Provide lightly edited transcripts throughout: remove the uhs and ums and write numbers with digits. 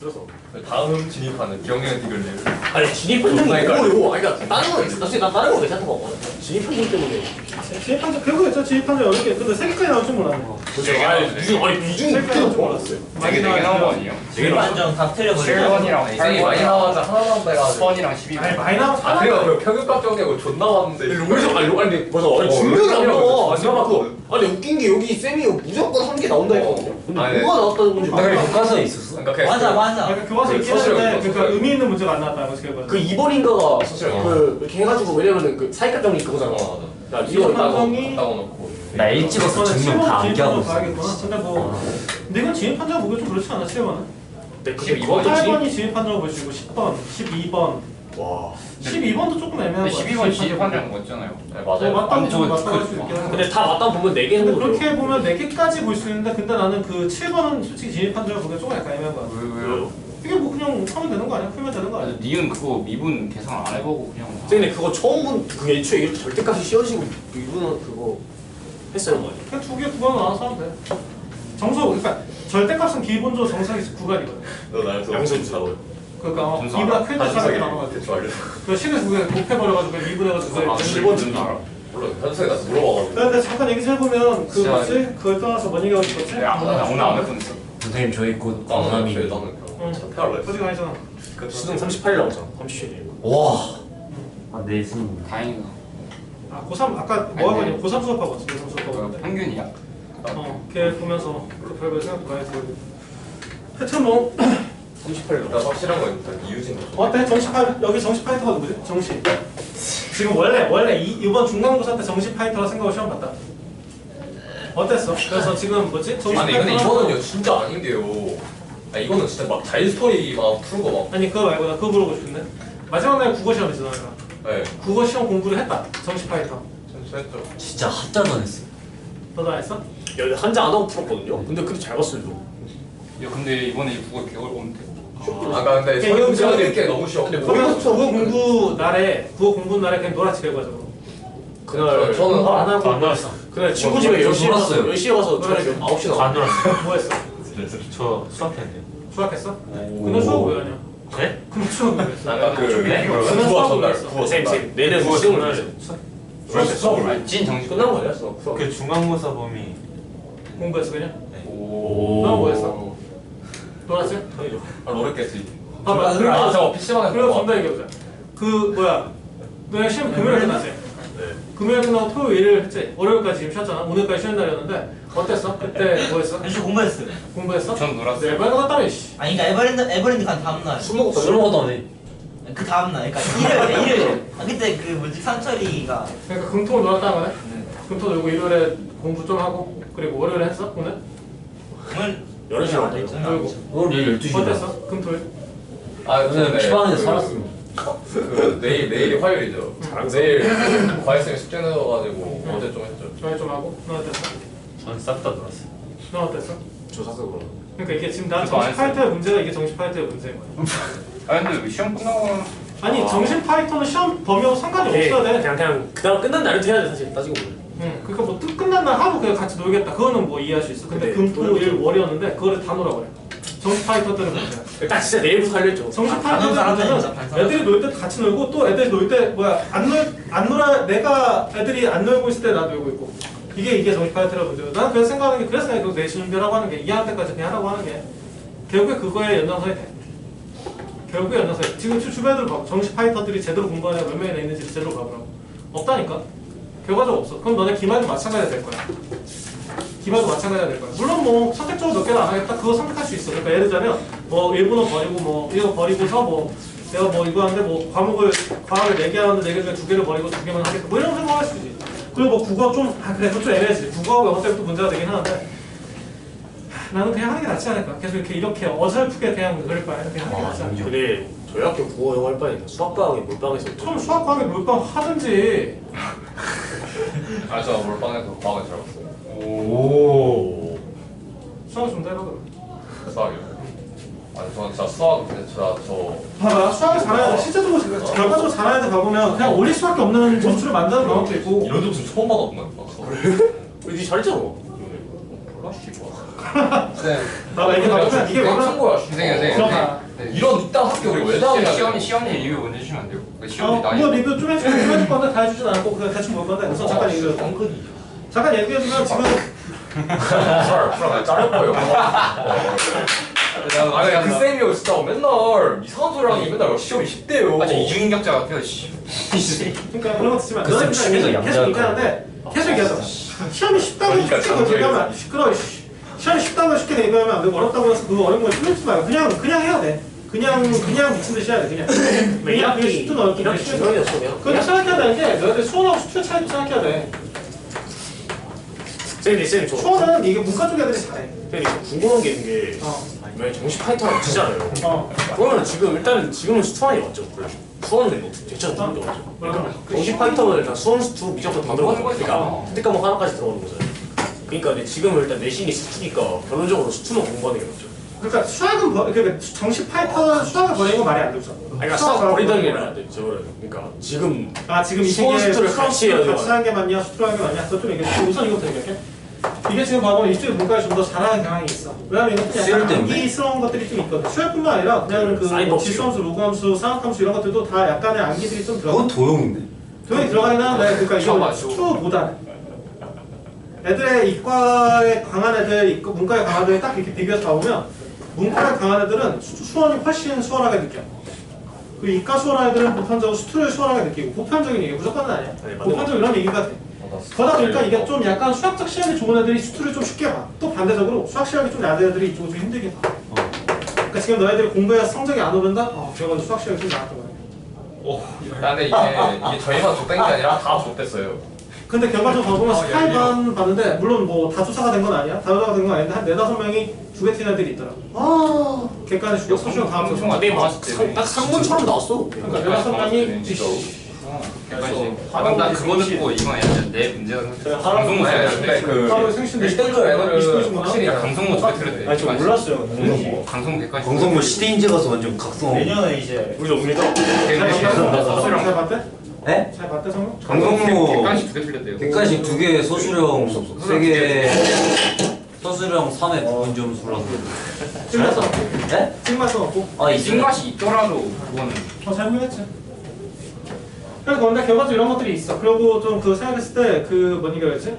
그래서 다음 진입하는 경영 디글레. 아니 진입 판정이 뭐요? 아니 그러니까 다른 거 사실 난 다른 거 괜찮은 거 같거든. 진입 판정 때문에 진입 판정 그거 있죠. 진입 판정 여러 개. 근데 세 개까지 나올 줄 몰랐네. 비중 그렇게 몰랐어요. 되게 나온 거 아니에요? 되게 완전 다 틀려버려. 7번이랑 되게 많이 나와서 하나 나온다 해가지고. 10번이랑 12번. 아니 많이 나와. 아 그래요? 그 평균값 정리하고 존나 왔는데. 롱에서 아니 맞아. 아니 중력이 안 나와. 내가 그 아니 웃긴 게 여기 쌤이 무조건 한 개 나온다 했거든요. 근데 아니, 뭐가 나왔다는 건지 근데 모르겠어. 교과서에 있었어? 그러니까 그냥 맞아. 그러니까 교과서 있긴 한데 그러니까 의미 있는 문제가 안 나왔다는 거지 결과는. 그 2번인가가 사실 그 이렇게 해가지고 왜냐면은 그 사이값 정리 그거잖아. 나 진입 이거 판정이 따고 놓고. 나 일 찍어서 증명 다 암기하고 있어. 근데 뭐 근데 이건 진입 판정 보기 좀 그렇지 않아 7번은? 근데 12번 8번이 진입 판정을 보시고 10번, 12번. 와. 12번도 조금 애매한 근데 거야. 12번 진입하는 거 있잖아요. 네 맞아요. 맞아요. 맞다고 아니, 저 맞다고 할 수 있긴 한데. 근데 다 맞다 보면 4개 근데 정도 그렇게 보면 4개까지 볼 수 있는데 근데 나는 그 7번은 솔직히 진입 판정을 보기가 조금 약간 애매한 거야. 왜요? 이게 뭐 그냥 하면 되는 거 아니야? 풀면 되는 거 아니야? 니은 그거 미분 계산 안 해보고 그냥. 근데 그거 처음 본 그게 애초에 이렇게 절대값이 씌워지고 이분은 그거 했어요 뭐. 그냥 두 개 구간 나눠서 하면 돼. 정수 그러니까 절대값은 기본적으로 정상이 9간이거든. 너 나를 양수지 나와요. 그러니까 정수 이보다 알아? 크게 작게 나눠가지고 대충 알려. 그 식에서 그게 곱해버려가지고 미분해가지고 아, 그걸 7번 줄 알아? 몰라. 현석이 나한테 물어봐가지고. 근데 잠깐 얘기 좀 해보면 그 진짜- 뭐지? 그걸 떠나서 뭔 얘기하고 싶었지? 나 오늘 안 했던 있어. 선생님 저희 곧 나는 강남이. 애초에 나는 응. 그냥 퇴할라 했어. 어디가 아니잖아. 시동 38일 나오잖아. 37일. 와. 아 내일 수능. 다행이다. 아 고3 아까 뭐 하고 있냐? 고3 수업하고 왔어. 고3 수업하고 그거 왔는데 평균이야? 걔 보면서 그 별별 생각 많이 들고 하여튼 뭐 38일. 나 확실한 거 일단 이유진. 어때? 정시 파이 여기 정시 파이터가 누구지? 정시 지금 원래 이번 중간고사 때 정시 파이터라 생각하고 시험 봤다 어땠어? 그래서 지금 뭐지? 정시 아니 근데 파이터가- 이거는요 진짜 아닌 게요. 아 이거는 진짜 막 자유 스토리 막 푸는 거 막. 아니 그거 말고 나 그거 물어보고 싶은데 마지막 날 국어 시험 있잖아 내가 네. 국어 시험 공부를 했다 정시 파이터 전수했죠. 진짜 핫자도 안 했어. 너도 안 했어? 야, 한장 안 하고 풀었거든요. 근데 그래도 잘 봤어요. 저. 야 근데 이번에 국어 개 어려운데. 아까 근데 이거 설명 근데- 읽기 너무 쉬워. 근데 그러면 국어 공부 날에 그냥 놀았지 결과적으로 그날 저는 안 하고 안 놀았어. 그날 친구 집에 저 10시에 가서 놀았어요. 10시에 가서 저녁 놀았어요. 9시 나와. 안 놀았어. 뭐 했어? 저 수학했는데. 수학했어? 근데 수학 왜 하냐? 네? 근데 수학 왜 했어? 아까 그 네? 그날 구워 수업을 전날 했어. 구워 쌤 전날. 내년 그거 시험을 정말- 해야죠. 수학했어? 아니 찐 정식. 끝난 거 아니야? 수학. 그 중간고사 범위. 공부했어 그냥? 오. 너 뭐 했어? 놀았어요? 아니죠. 아 롤했겠지. 봐봐 아 저거 PC방에서 그리고 전달 얘기해보자 그 뭐야 너네 시험 금요일 끝났지? 네. 금요일 끝나고 토요일 일요일 했지? 월요일까지 지금 쉬었잖아 오늘까지 쉬는 날이었는데 어땠어? 그때 뭐 했어? 열심히 공부했어요. 공부했어? 전 놀았어요. 네 번 갔다며 씨 아니 그러니까 에버랜드 간 다음날 술 먹었다. 술 먹었다네. 그 다음날 그러니까 일요일 아 그때 그 뭐지 상철이가 그러니까 금토를 놀았다는 거네? 금토 놀고 일요일에 공부 좀 하고 그리고 월요일에 했어? 오늘? 오늘 11시로 안 했죠. 놀고 오늘 내일 12시. 어땠어? 금토일? 아 오늘 피방에서 살았습니다. 그 내일이 화요일이죠. 내일 과외쌤이 숙제 내줘가지고 어제 좀 했죠. 좋아요 좀 하고 너 어땠어? 저는 싹 다 놀았어요. 너 어땠어? 저 사서 그럼. 그러니까 이게 지금 난 그거 안 정신 파이터의 문제가 이게 정신 파이터의 문제인 거야 아 근데 왜 시험 끝나고 아니 정신 파이터는 시험 범위하고 상관이 네, 없어야 돼 그냥 그다음 끝난 날부터 해야 돼 사실 따지고 보면. 응, 그러니까 뭐 뜻 끝난 날 하루 그냥 같이 놀겠다. 그거는 뭐 이해할 수 있어. 근데 네, 금토일 월이었는데 그거를 다 놀아버려. 정신 파이터 때는 문제야. 일단 진짜 내일부터 살렸죠. 정신 반응 파이터 사람들이 때는 진짜 반사람. 애들이 놀 때 같이 놀고 또 애들이 놀 때 뭐야 안 놀아 내가 애들이 안 놀고 있을 때 나 놀고 있고 이게 정신 파이터라고 문제야. 나는 그래서 생각하는 게 그래서 내가 그 내신 준비라고 하는 게 2학년 때까지 그냥 하라고 하는 게 결국에 그거에 연장선이 돼. 결국에 연장선이 지금 주변 애들 봐. 정신 파이터들이 제대로 공부하냐 몇 명이나 있는지 제대로 봐보라고. 없다니까. 결과적으로 없어. 그럼 너네 기말도 마찬가지가 될 거야. 기말도 마찬가지가 될 거야. 물론 뭐 선택적으로 몇 개를 안 하겠다. 그거 선택할 수 있어. 그러니까 예를 들자면 뭐 일본어 버리고 뭐 이거 버리고서 뭐 내가 뭐 이거 하는데 뭐 과학을 4개 하는데 4개 중에 2개를 버리고 2개만 하겠다. 뭐 이런 생각할 수 있지. 그리고 뭐 국어 좀 그래 그거 좀 애매하지. 국어하고 영어 때부터 문제가 되긴 하는데 나는 그냥 하는 게 낫지 않을까. 계속 이렇게 어설프게 그냥 그럴 바에 그냥 하는 게 낫지 않을까. 근데 저희 학교 국어 영어 할 바니까 수학 과학에 몰빵해서 처음 수학 과학에 몰빵 하든지 아저 몰빵에서 과학을 잘 봤어요. 오. 수학을 좀 해봐 그럼. 수학이요. 아니 저는 진짜 수학 근데 진짜 저 봐봐 수학을 잘해야 돼. 실제적으로 결과적으로 잘해야 돼 봐보면 그냥 올릴 수밖에 없는 점수를 만드는 방법도 있고 이런 점수 처음 받아본 거야. 니 잘했잖아. 몰라 씨발. 나 이게 바꾸면 이게 한 뭐야? 거야. 선생님 들어가. 이런 이딴 학교 우리 왜 다니냐? 시험지 리뷰 먼저 해주시면 안 돼요? 시험지 뭐 리뷰 좀 해줄 건데 다 해주진 않고 그냥 대충 볼 건데 우선 잠깐 얘기해 줘. 잠깐 얘기해주면 지금 풀어 자를 거예요. 아니 그 쌤이요 진짜 맨날 이상한 소리 하니 맨날 시험이 쉽대요. 맞아 이중인 격자 같아요. 씨. 그러니까 그런 거 듣지 마. 그 너는 쌤 취미가 그냥 계속 양자할 얘기하는데 계속 얘기하잖아. 시험이 쉽다고 그러니까 쉽게 그거 얘기하면 안 돼. 시끄러워. 시험이 쉽다고 쉽게 얘기하면 안 되고 어렵다고 해서 그거 어려운 거 틀리지 말고 그냥 해야 돼. 그냥 미친 듯이 해야 돼. 그냥 그게 쉽든 어렵든 그냥 쉬운 지원이 없으면 그건 생각해야 되는 게 너희들 수원하고 수투의 차이도 생각해야 돼. 쌤 저 수원은 이게 문과 쪽 애들이 잘해. 쌤이 궁금한 게 있는 게 만약에 정식 파이터가 치잖아요. 그러면 일단은 지금은 수원이 맞죠? 수원은 뭐 대체로 들어오는 게 맞죠? 정식 파이터는 일단 수원 수투 무조건 다 들어가는 거니까 그러니까 특대 과목 하나까지 들어오는 거잖아요. 그러니까 근데 지금 일단 내신이 수투니까 결론적으로 수투만 공부하는 게 맞죠. 그러니까 수학은 그러니까 정식 파이터 수학을 버리는 건 말이 안 되죠. 그러니까 수학 버리던 게 나야 돼. 저거를 그러니까 지금 지금 이 수원 시기에 수투를 같이 해야 돼. 같이 하는 게 맞냐 수투를 하는 게 맞냐 그것 좀 얘기해. 우선 이거부터 얘기할게. 이게 지금 봐보면 이쪽에 문과에 좀 더 잘하는 경향이 있어. 왜냐면 이것도 수열 약간 때문에? 암기스러운 것들이 좀 있거든. 수열뿐만 아니라 그냥 그 사인 뭐 법칙. 지수함수, 로그함수, 상학함수 이런 것들도 다 약간의 암기들이 좀 들어가. 그건 도용인데. 도형이 들어가긴 하는데 그러니까 이거 맞아. 수투보다는 애들의 이과에 강한 애들, 문과에 강한 애들 딱 이렇게 비교해서 봐보면 문과에 강한 애들은 수원이 훨씬 수월하게 느껴. 그리고 이과 수월한 애들은 보편적으로 수투를 수월하게 느끼고 보편적인 얘기 무조건은 아니야. 네, 맞는 보편적 이런 얘기가 돼. 그러다 보니까 이게 좀 약간 수학적 시험이 좋은 애들이 수투를 좀 쉽게 봐. 또 반대적으로 수학 시험이 좀 낮은 애들이 이쪽을 좀 힘들게 봐. 그러니까 지금 너희들이 공부해서 성적이 안 오른다? 제가 먼저 수학 시험이 좀 나왔던 거야. 근데 이게 저희만 줬던 게 아니라 다 줬댔어요. 근데 결과적으로 봐보면 스카이반 봤는데 물론 뭐 다 조사가 된 건 아니야. 다 조사가 된 건 아닌데 한 4-5명이 두개 틀린 애들이 있더라고. 객관에 죽여 서시험 다음 조사. 근데 딱 상문처럼 나왔어. 그러니까 4-5명이 나 그거 듣고 이건 약간 내 문제라고 생각해. 강성모 근데 그 하루에 생신데 1등급 애들은 확실히 강성모 두개 틀렸대. 아니 저 몰랐어요. 강성모 개까지. 광성모 시대인제 가서 완전 각성. 내년에 이제 우리 옵니다. 잘 봤대? 네? 잘 봤대 성우? 강성모 객관식 두개 틀렸대요. 객관식 2개, 소수령 3개, 서술형 3회 부분 점수라고. 찍맛은 없고 네? 찍맛은 없고 아, 이 맛이 있더라도 그거는 잘 보냈지. 그래서 근데 결과적으로 이런 것들이 있어. 그리고 좀 그 생각했을 때 그 뭔 얘기를 했지?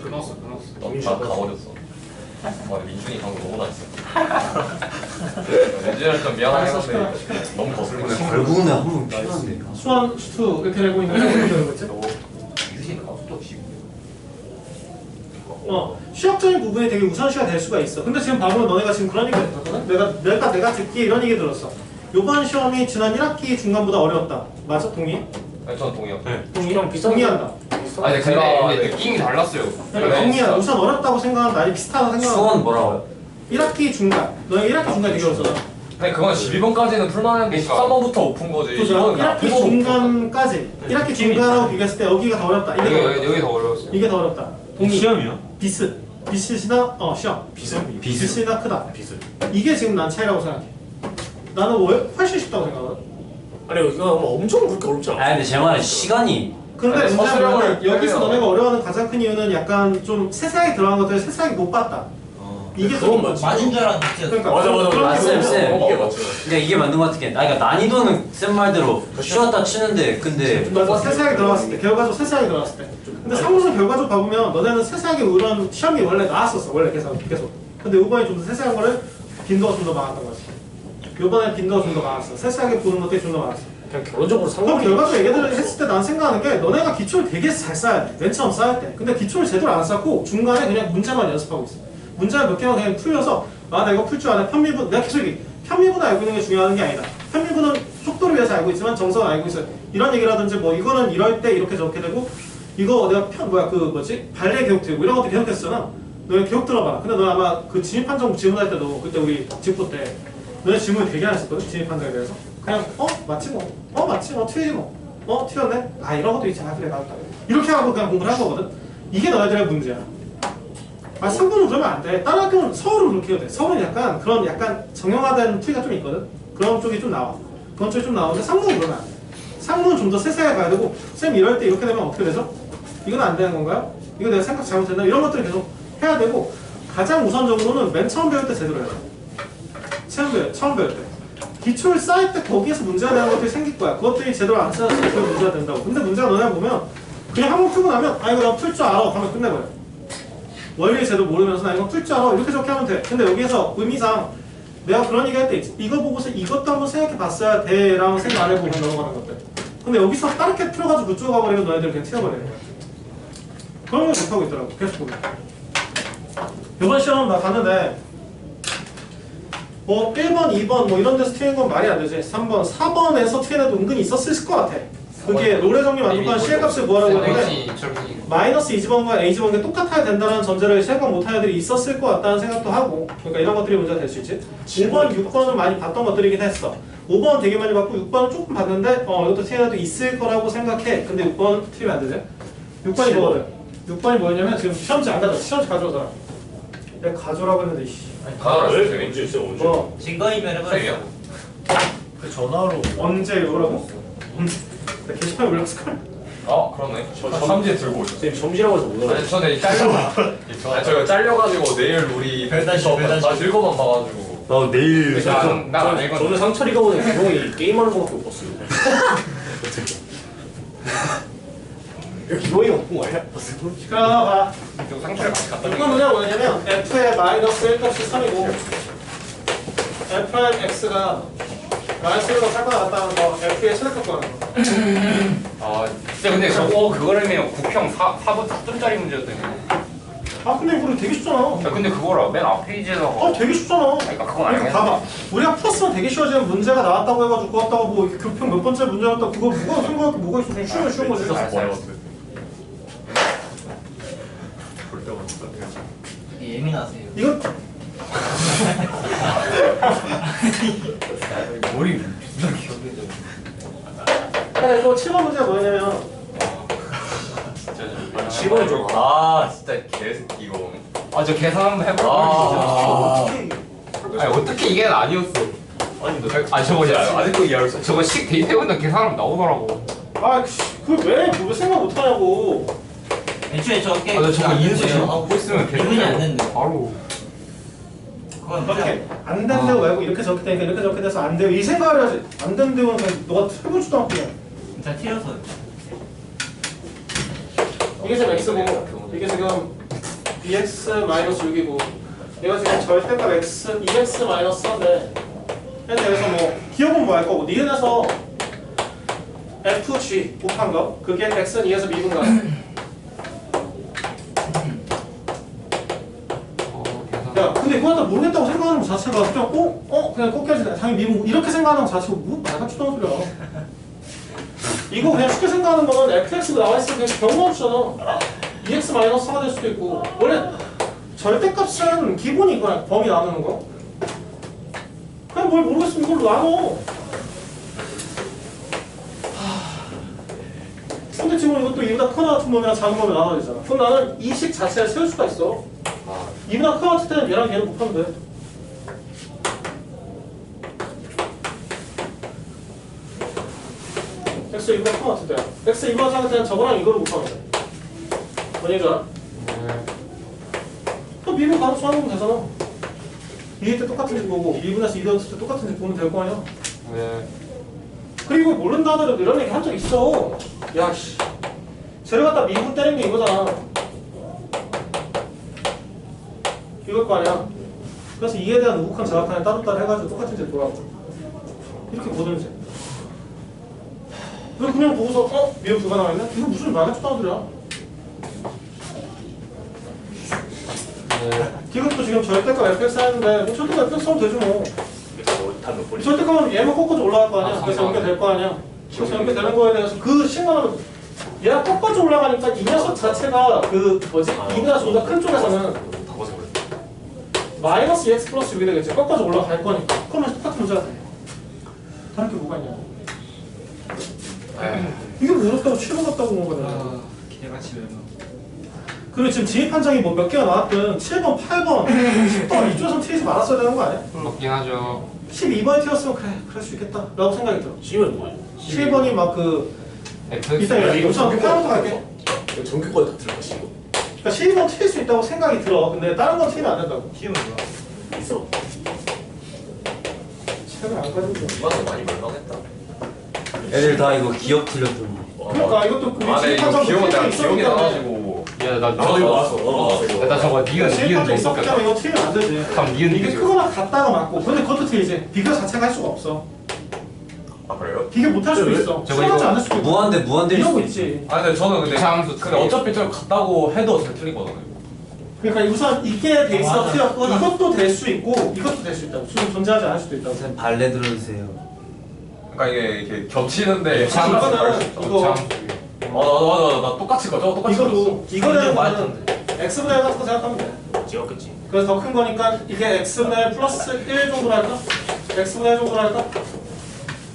끊었어. 나 가버렸어. 민준이 방금 너무 나했어. 민준이는 좀 미안하긴 한데 너무 거슬리네. 결국은 한번 필요한데. 수원 수투 이렇게 되고 있는 게 되고 있지? 민준이 가도 없이. 취약적인 부분이 되게 우선시가 될 수가 있어. 근데 지금 봐보면 너네가 지금 그런 얘기를 들었거든? 내가 듣기에 이런 얘기 들었어. 요번 시험이 지난 1학기 중간보다 어려웠다. 맞아? 동의? 아니 전 동의요. 동의한다. 아니 근데 느낌이 달랐어요. 그러니까 동의한다. 우선 어렵다고 생각하면 나이 비슷하다 생각하고 수원 뭐라고요? 1학기 중간. 너네 1학기 중간 되게 어렵잖아. 아니 그건 12번까지는 풀만한데 13번부터 오픈 거지. 그죠? 이거는 1학기 중간까지. 1학기 중간하고 비교했을 때 여기가 더 어렵다. 이게 더 어렵다. 여기 더 어려웠어요. 이게 더 어렵다. 동의. 시험이요? 비슷이나 시험. 비슷. 비슷이나 크다. 비슷. 이게 지금 난 차이라고 생각해. 나는 훨씬 쉽다고 생각하거든. 아니 이거 뭐 엄청 그렇게 어렵지 않아. 아 근데 제 말은 시간이 근데 아니, 문제는 서술형을 뭐냐면 여기서 빼면- 너네가 어려워하는 가장 큰 이유는 약간 좀 세세하게 들어간 것들을 세세하게 못 봤다. 이게 그건 좀 맞지. 맞은 줄 알았는데 그러니까 맞아. 그런 게 쌤, 있어요. 쌤. 이게 맞죠. 그러니까 이게 맞는 것 같은 게 그러니까 난이도는 쌤 말대로 쉬웠다 치는데 근데 맞아, 세세하게 들어갔을 때, 결과적으로 세세하게 들어갔을 때. 근데 상무는 결과적으로 봐보면 너네는 세세하게 이런 시험이 원래 나왔었어, 원래 계속. 근데 이번에 좀 더 세세한 거를 빈도가 좀 더 많았던 거지. 이번에 빈도가 좀 더 많았어. 세세하게 보는 것들이 좀 더 많았어. 그냥 결론적으로 그럼 상관이 결과적으로 얘기를 했을 때 난 생각하는 게 너네가 기초를 되게 잘 쌓아야 돼. 맨 처음 쌓을 때. 근데 기초를 제대로 안 쌓고 중간에 그냥 문제만 연습하고 있어. 문제를 몇 개만 그냥 풀려서 나 이거 풀 줄 아네. 편미분 내가 계속 얘기해. 편미분 알고 있는 게 중요한 게 아니다. 편미분은 속도를 위해서 알고 있지만 정석은 알고 있어요. 이런 얘기라든지 뭐 이거는 이럴 때 이렇게 저렇게 되고 이거 내가 발레 교육 들고 이런 것도 계속 했잖아. 너네 교육 들어봐. 근데 너 아마 그 진입 판정 질문할 때도 그때 우리 직보 때 너네 질문 되게 안 했었거든. 진입 판정에 대해서. 그냥 맞지 뭐. 맞지 뭐 틀리지 뭐. 틀렸네. 아 이런 것도 있지. 아 그래 맞다. 이렇게 하고 그냥 공부를 한 거거든. 이게 너희들의 문제야. 상부는 그러면 안 돼. 다른 학교는 서울은 그렇게 해야 돼. 서울은 약간 그런 약간 정형화된 풀이가 좀 있거든. 그런 쪽이 좀 나와. 그런 쪽이 좀 나오는데 상부는 그러면 안 돼. 상문은 좀 더 세세하게 가야 되고 쌤 이럴 때 이렇게 되면 어떻게 되죠? 이건 안 되는 건가요? 이거 내가 생각 잘못했나? 이런 것들을 계속 해야 되고 가장 우선적으로는 맨 처음 배울 때 제대로 해야 돼. 처음 배울 때 기초를 쌓일 때 거기에서 문제가 되는 것들이 생길 거야. 그것들이 제대로 안 쌓여서 그 문제가 된다고. 근데 문제가 너네 보면 그냥 한 번 풀고 나면 아 이거 나 풀 줄 알아 하면 끝내버려. 원리 제대로 모르면서 나 이거 풀 줄 알아 이렇게 저렇게 하면 돼. 근데 여기에서 의미상 내가 그런 얘기 할 때 이거 보고서 이것도 한번 생각해 봤어야 돼 라고 생각 안 해보고 넘어가는 것들. 근데 여기서 다르게 풀어가지고 그쪽으로 가버리면 너네들 그냥 튀어버리는 거야. 그런 걸 못하고 있더라고. 계속 보면 이번 시험 나 갔는데 뭐 1번, 2번 뭐 이런 데서 튀는 건 말이 안 되지. 3번, 4번에서 튀는 애도 은근히 있었을 것 같아. 그게 롤의 정리 만족한 시행값을 구하라고 했는데 마이너스 2지번과 A지번이 똑같아야 된다는 전제를 생각 못한 애들이 있었을 것 같다는 생각도 하고 그러니까 이런 것들이 문제가 될 수 있지. 5번, 6번은 많이 봤던 것들이긴 했어. 5번은 되게 많이 봤고 6번은 조금 봤는데 이것도 튀는 애도 있을 거라고 생각해. 근데 6번 틀리면 안 되지. 6번이 뭐거든? 6번이 뭐냐면 지금 시험지 안 가져. 시험지 가져오잖아. 내가 가져오라고 했는데 왜? 언제 있어요? 언제? 증거인멸 해버려. 그 전화로 언제 이거라고? 언제? 나 게시판에 올렸을걸? 아 그러네. 삼지에 들고 오셨어. 선생님 점심이라고 해서 못 알아요. 아니 저는 저희가 잘려가지고 내일 우리 별단식, 별단식. 나 들고만 봐가지고. 나 내일 난안 읽었는데. 저는 상철이가 보는 기동이 게임하는 거밖에 못 봤어요. 기동이가 본 거야? 그럼 봐. 좀 상처를 같이 갖다 이건 뭐냐면 f의 마이너스 1값이 3이고 f'의 x가 마이너스 1값 할 거나 같다는 거 f의 최대값 구하는 거. 아, 진짜 근데 저거 그거라면 9평 4번 4점짜리 문제였다며. 아 근데 이거 되게 쉽잖아. 야, 근데 그거라 맨 앞 페이지에다가. 되게 쉽잖아. 그러니까 그건 그러니까 아니야. 봐봐. 우리가 풀었으면 되게 쉬워지는 문제가 나왔다고 해가지고 그거 왔다고 뭐 이렇게 교평 몇 번째 문제 나왔다고 그거 누가 생각할 게 뭐가 있어. 그냥 쉬우면 쉬운 거지. 되게 예민하세요. 이건 머리 근데 이거 7번 문제가 뭐냐면 직원이 좀 아 진짜 개새끼 이거. 아, 저 계산 한번 해볼까? 어떻게 아니, 어떻게 이게 아니었어. 아니 너 아, 저거 아직도 이해할 수 없어. 저거 식 데이터보다 계산하면 나오더라고. 그걸 왜 생각 못하냐고. 애초에 저렇게 아, 나 저거 안 인수 된대요. 보고 있으면 기분이 안 된대. 바로. 그건 이렇게 안 된다고 말고 이렇게 저렇게 되니까 이렇게 저렇게 돼서 안 돼요 이 생각을 해야지. 안 된다고 그냥 너가 해보지도 않고 그냥. 진짜 튀어서. 이게 지금 x고 이게 지금 bx 마이너스 6이고 얘가 지금 절대값 x 2x 마이너스 4인데 근데 여기서 뭐 기억은 뭐 할 거고 니은에서 fg 곱한 거 그게 x는 2에서 미분가. 야 근데 그거 다 모르겠다고 생각하는 것 자체가 그냥 그냥 꺾여지네 당연히 미분 이렇게 생각하는 것 자체가 뭐 말같지도 않은 소리야. 이거 그냥 쉽게 생각하는 거는 fx가 나와있으면 그냥 경험치잖아. 2x 마이너스 4가 될 수도 있고 원래 절대값은 기본이 이거야. 범위 나누는 거 그냥 뭘 모르겠으면 이걸로 나눠. 근데 지금 이것도 이보다 크거나 같은 범위랑 작은 범위 나눠야 되잖아. 그럼 나는 이 식 자체를 세울 수가 있어. 이보다 크거나 같을 때는 얘랑 얘를 곱하면 돼. x 이보다 크거나 같을 때야. x 이보다 작을 때는 저거랑 이거를 곱하면 돼. 뭔 얘기야? 또 미분 가로 수하는 건 되잖아. 2일 때 똑같은 집 보고 2분에서 2 되었을 때 똑같은 집 보면 될 거 아니야. 네. 그리고 모른다 하더라도 이런 얘기 한 적 있어. 야 씨 쟤를 갖다 미분 때린 게 이거잖아. 이걸 거 아니야. 그래서 이에 대한 우극한 자각한을 따로따로 해가지고 똑같은 집 보라고 이렇게 보든지. 왜 그냥 보고서 미분 부가 나와있네? 이거 무슨 말 같지도 않은 소리야. 이것도 지금 절대값 fx 하는데 뭐 절대값 fx 하면 되지 뭐. 다몇 번이? 절대값은 얘만 꺾어져 올라갈 거 아니야. 그래서 연결될 거 아니야. 그래서 연결되는 거에 대해서 그 식만하면 얘가 꺾어져 올라가니까 이 녀석 자체가 그 뭐지? 이보다 좀 더 큰 쪽에서는 다 벗어버려. 마이너스 2x 플러스 6이 되겠지. 꺾어져 올라갈 거니까. 그러면 똑같은 문제가 돼. 다른 게 뭐가 있냐. 이게 왜 이렇다고 7번 같다고 온 거냐. 기대같이 외우면. 그리고 지금 진입 판정이 뭐 몇 개가 나왔든 7번, 8번, 10번 이쪽에서 튀지 말았어야 되는 거 아니야? 맞긴 하죠. 12번에 튀었으면 그래 그럴 수 있겠다 라고 생각이 들어. C면 뭐예요? 7번이 막 그 일단 야, 이거 우선 하나부터 갈게. 이거 전교까지 다 들어갔어 이거. 그러니까 7번 틀릴 수 있다고 생각이 들어. 근데 다른 건 틀리면 안 된다고. 쉬운 거. 있어. 책을 안 가지고. 이만은 많이 멀쩡했다. 애들 다 이거 기억 틀렸더니. 그러니까 이것도 우리 아, 네, 이거 실판적으로 기억은 내가 있었기 기억이 때문에. 나가지고. 야나 나도 이거 나왔어. 이거. 나 저거 니은 실판적으로 못 있었기 때문에 썼겠다. 이거 틀리면 안 되지. 그럼 니은 이게 니은 크거나 같다가 맞고. 근데 그것도 틀리지. 비교 자체가 할 수가 없어. 아 그래요? 비교 못 할 수도 왜? 있어. 저거 수능하지 이거 않을 수도 있고. 무한대일 이러고 수도 있지. 아 근데 저는 근데 장수 근데 어차피 저 같다고 해도 잘 틀리거든요. 그러니까 우선 이게 돼 있어 맞아. 틀렸고 이것도 될 수 있고 이것도 될 수 있다고. 수능 존재하지 않을 수도 있다고. 선생님 발레 들어주세요. 그러니까 이게 이렇게 겹치는데 자, 이거는 이거 나 똑같이 거죠? 똑같이 이거도 걸렸어. 이거는 거는 x분의 1 같은 거 생각하면 돼. 찍었겠지. 그래서 더 큰 거니까 이게 x분의 1 플러스 1 정도로 할까? x분의 1 정도로 할까?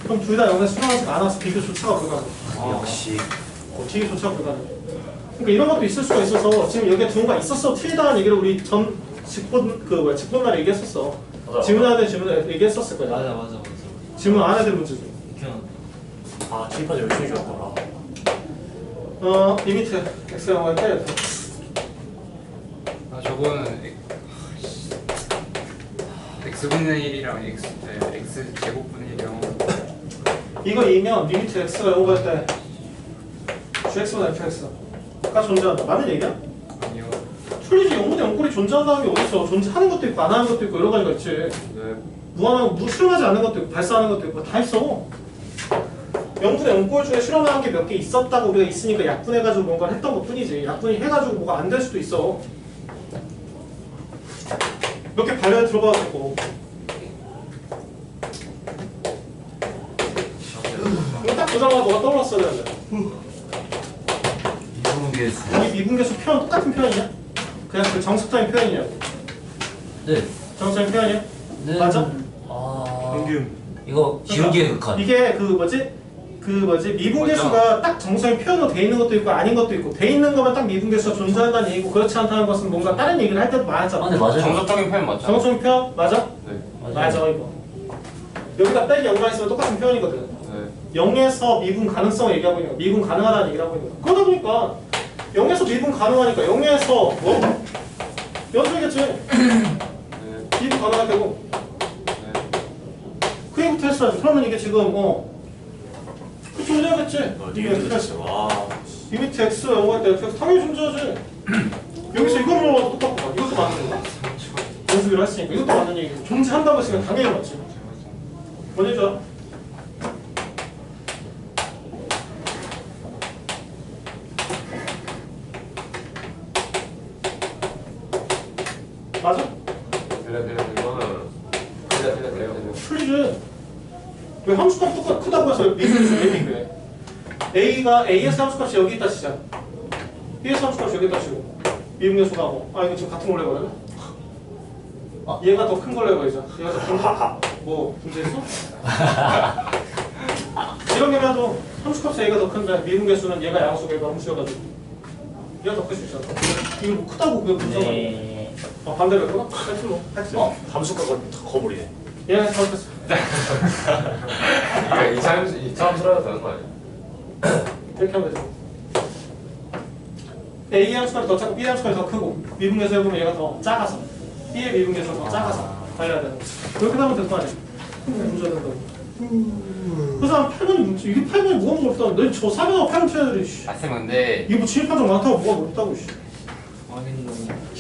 그럼 둘 다 0에 수렴하지 않아서 비교조차가 불가능. 역시. 비교조차가 불가능. 그러니까 이런 것도 있을 수가 있어서 지금 여기에 두가 있었어 틀리다는 얘기를 우리 전 직본날 얘기했었어. 맞아. 질문하는 질문을 얘기했었을 거야. 맞아. 질문 안 해야 될 문제죠. 기억. 아 칠판이 열심히 좋았더라. 리미트 x가 0을 때렸다. 아 저거는 x분의 1이랑 x 제곱분의 1이랑 이거 이면 리미트 x가 0을 때 gx보다 fx가 존재한다. 맞는 얘기야? 아니요. 틀리지. 0분의 0꼴이 존재한다는 게 어딨어. 존재하는 것도 있고 안 하는 것도 있고 여러 가지가 있지. 네. 무한하고 실험하지 않는 것도 있고 발사하는 것도 있고 다 있어. 0분의 0꼴 중에 실험한 게 몇 개 있었다고 우리가 있으니까 약분해가지고 뭔가를 했던 것 뿐이지. 약분이 해가지고 뭐가 안 될 수도 있어. 몇 개 발견에 들어봐도 되고. 이거 딱 보자마자 너가 떠올랐어야 되는데. 이동계수. 이 미분계수 표현 똑같은 표현이냐? 그냥 그 정석적인 표현이냐고. 네. 정석적인 표현이야? 네. 맞아? 이거 기울기의 극한. 이게 그 미분계수가 딱 정성의 표현으로 돼 있는 것도 있고 아닌 것도 있고 돼 있는 거면 딱 미분계수가 존재한다는 얘기고 그렇지 않다는 것은 뭔가 다른 얘기를 할 때도 많았잖아. 아, 네 맞아요. 정석적인 표현 맞죠? 정성의 표현 맞아? 네. 맞아 이거. 여기다 빼기 0가 있으면 똑같은 표현이거든. 네. 0에서 미분 가능성을 얘기하고 있는 거야. 미분 가능하다는 얘기를 하고 있는 거야. 그러다 보니까 0에서 미분 가능하니까 0에서 뭐? 연속이겠지. 네. 미분 가능할 테고. 네. 그 얘기부터 했어야지. 그러면 이게 지금 그 존재하겠지. 이게 리미트 어떻게 진짜 와. 리미트 x 0할 때 fx 당연히 존재하지. 여기서 이거 물어봐도 똑같고 봐. 이것도 맞는 거야. 연습을 했으니까 이것도 맞는 얘기고 존재한다고 했으니까 당연히 맞지. 뭐죠? 맞아? 틀리지. 왜 함수값 똑같 크다고 해서 미분계수 왜 비교해? A가 A에서 함수값이 여기 있다 치자. B에서 함수값이 여기 있다 치고 미분계수가 이거 지금 같은 걸로 해버려? 얘가 더 큰 걸로 해버리자. 얘가 더 큰 거? 뭐 문제있어? 이런 게라도 함수값이 A가 더 큰데 미분계수는 얘가 양수 얘가 함수여가지고 얘가 더 클 수 있잖아. 이거 뭐 크다고 그게 분석을 네. 반대로 했구나? 팩트로 팩트. 함수가가 거버리네. 얘는 잘못했어. 그러니까 이 참수라도 되는 거 아니야? 이렇게 하면 되죠. A의 함수값이 더 작고 B의 함수값이 더 크고 미분계수 해보면 얘가 더 작아서 B의 미분계수가 더 작아서 달려야 되는 거지. 그렇게 하면 될 거 아니야. 문제가 된다고. 그래서 8번이 문제. 이게 8번이 뭐가 어렵다고. 너저 4번하고 8번 쳐야지. 아 쌤 근데 이게 뭐 진입판정 많다고 뭐가 어렵다고.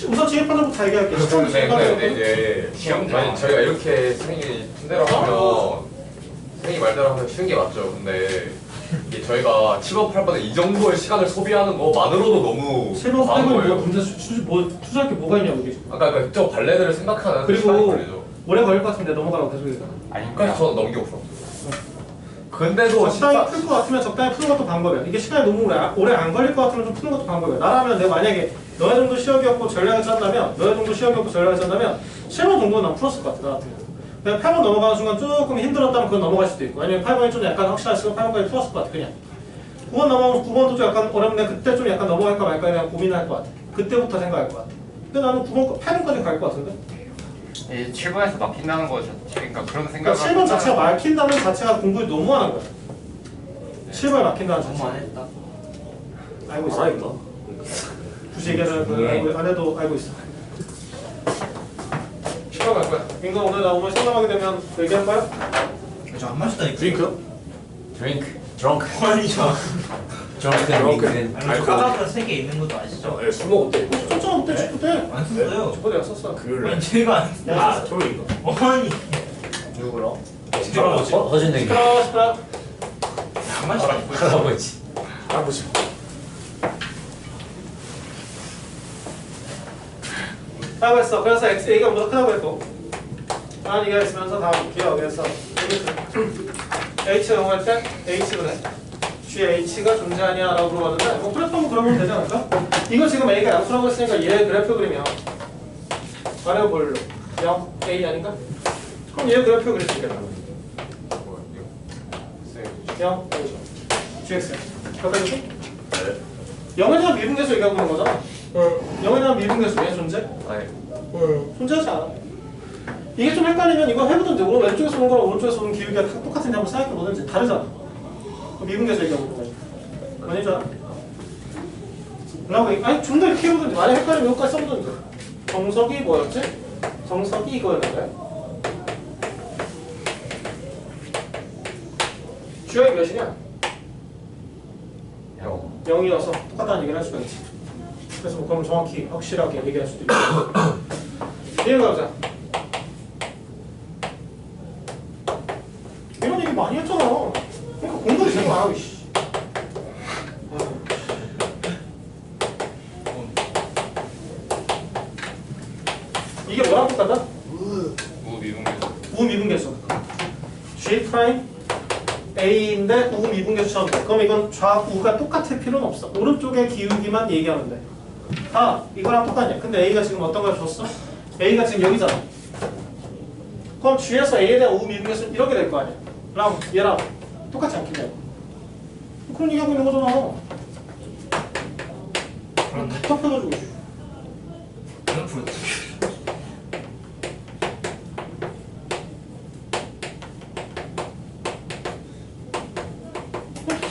우선 진입판정부터 다 얘기할게. 시청 근데 진입판정. 이제 시험 아니 저희가 이렇게 선생님이 푼대로 하면 선생님 말대로 하면 쉬운 게 맞죠. 근데 이게 저희가 7번 8번에 이 정도의 시간을 소비하는 것만으로도 너무 7번 과한 8번 뭐가 거예요. 문제 투자할 게 뭐가 있냐고 이게. 아까 저 발레들을 생각하는 그리고 시간이 걸리죠. 오래 걸릴 것 같은데 넘어가라고 계속 얘기해. 아니 그래서 저는 넘기고 싶어. 근데도 적당히 풀 것 같으면 적당히 푸는 것도 방법이야. 이게 시간이 너무 오래 안 걸릴 것 같으면 좀 푸는 것도 방법이야. 나라면 내가 만약에 너네 정도 시험이었고 전략을 짠다면 너네 정도 시험이었고 전략을 짠다면 7번 정도는 난 풀었을 것 같아. 나 같으면. 그냥 8번 넘어가는 순간 조금 힘들었다면 그건 넘어갈 수도 있고 아니면 8번이 좀 약간 확실했으면 8번까지 풀었을 것 같아. 그냥 9번 넘어가면 9번도 좀 약간 어렵네. 그때 좀 약간 넘어갈까 말까 그냥 고민할 것 같아. 그때부터 생각할 것 같아. 근데 나는 9번, 8번까지 갈 것 같은데? 7번에서 막힌다는 거 그러니까 그런 생각을 그러니까 7번 자체가 막힌다는 자체가 공부를 너무 하는 거야. 7발 막힌다는 너무 사실 안 했다. 알고 있어. 알아있나? 굳이 얘기하는 거 안 해도 알고 있어. 10발 갈 거야. 인가 오늘 나오면 상담하게 되면 얘기할 거야? 저안 마셨다니까. 드링크요? 드링크. 드렁크. 아니죠. 저한테 미근. 아니 저 까까보다 3개 있는 것도 아시죠? 예, 술 먹었대. 쫓아 그때 축구 때. 안 썼어요. 저거 내가 썼어. 그래. 아니 제가 안 썼어요. 아, 토요일인가? 아니. 누구랑? 할아버지. 허준댕이. 시끄러워 시끄러워. 안 마셨다니까. 할아버지. 할아버지. 라고 했어. 그래서 x a가 보다 크다고 했고 아니가 있으면서 다음 기억에서 h가 넘어갈 때 h분의 GH가 존재하냐 라고 물어봤는데 뭐 그래프 한번 그려보면 되지 않을까? 이거 지금 a가 양수라고 했으니까 얘 그래프 그리면 바리어블로 0, a 아닌가? 그럼 얘 그래프 그릴 수 있겠다. 0, a gx 여기까지? 네. 0에 대한 미분계수 얘기하고 있는 거잖아. 0에 대한 미분계수 얘 존재? 아니 존재하지 않아. 이게 좀 헷갈리면 이거 해보든지 오늘 왼쪽에서 오는 거랑 오른쪽에서 오는 기울기가 똑같은지 한번 생각해보든지 다르잖아. 미분계수 얘기하고 있는 거야. 아니잖아. 라고 아니 좀 더 이렇게 해보든지 만약 헷갈리면 여기까지 써보든지. 정석이 뭐였지? 정석이 이거였는데 주역이 몇이냐? 0이어서 똑같다는 얘기를 할 수가 있지. 그래서 뭐 그럼 정확히 확실하게 얘기할 수도 있고. 이해가보자. 이런 얘기 많이 했잖아. 그러니까 공부를 제일 안 하고 이씨. 이게 뭐랑 똑같다? 무미분계수. 우미분계수. G 프라임 A인데 우미분계수 처음 돼. 그럼 이건 좌우가 똑같을 필요는 없어. 오른쪽의 기울기만 얘기하면 돼. 아, 이거랑 똑같냐? 근데 A가 지금 어떤 걸 줬어? A가 지금 여기잖아. 그럼 G에서 A에 대한 우미분계수 이렇게 될 거 아니야? 그럼 얘랑 똑같지 않겠냐고. 그런 얘기하고 있는 거잖아. 그럼 답답해가지고. 저는 프로.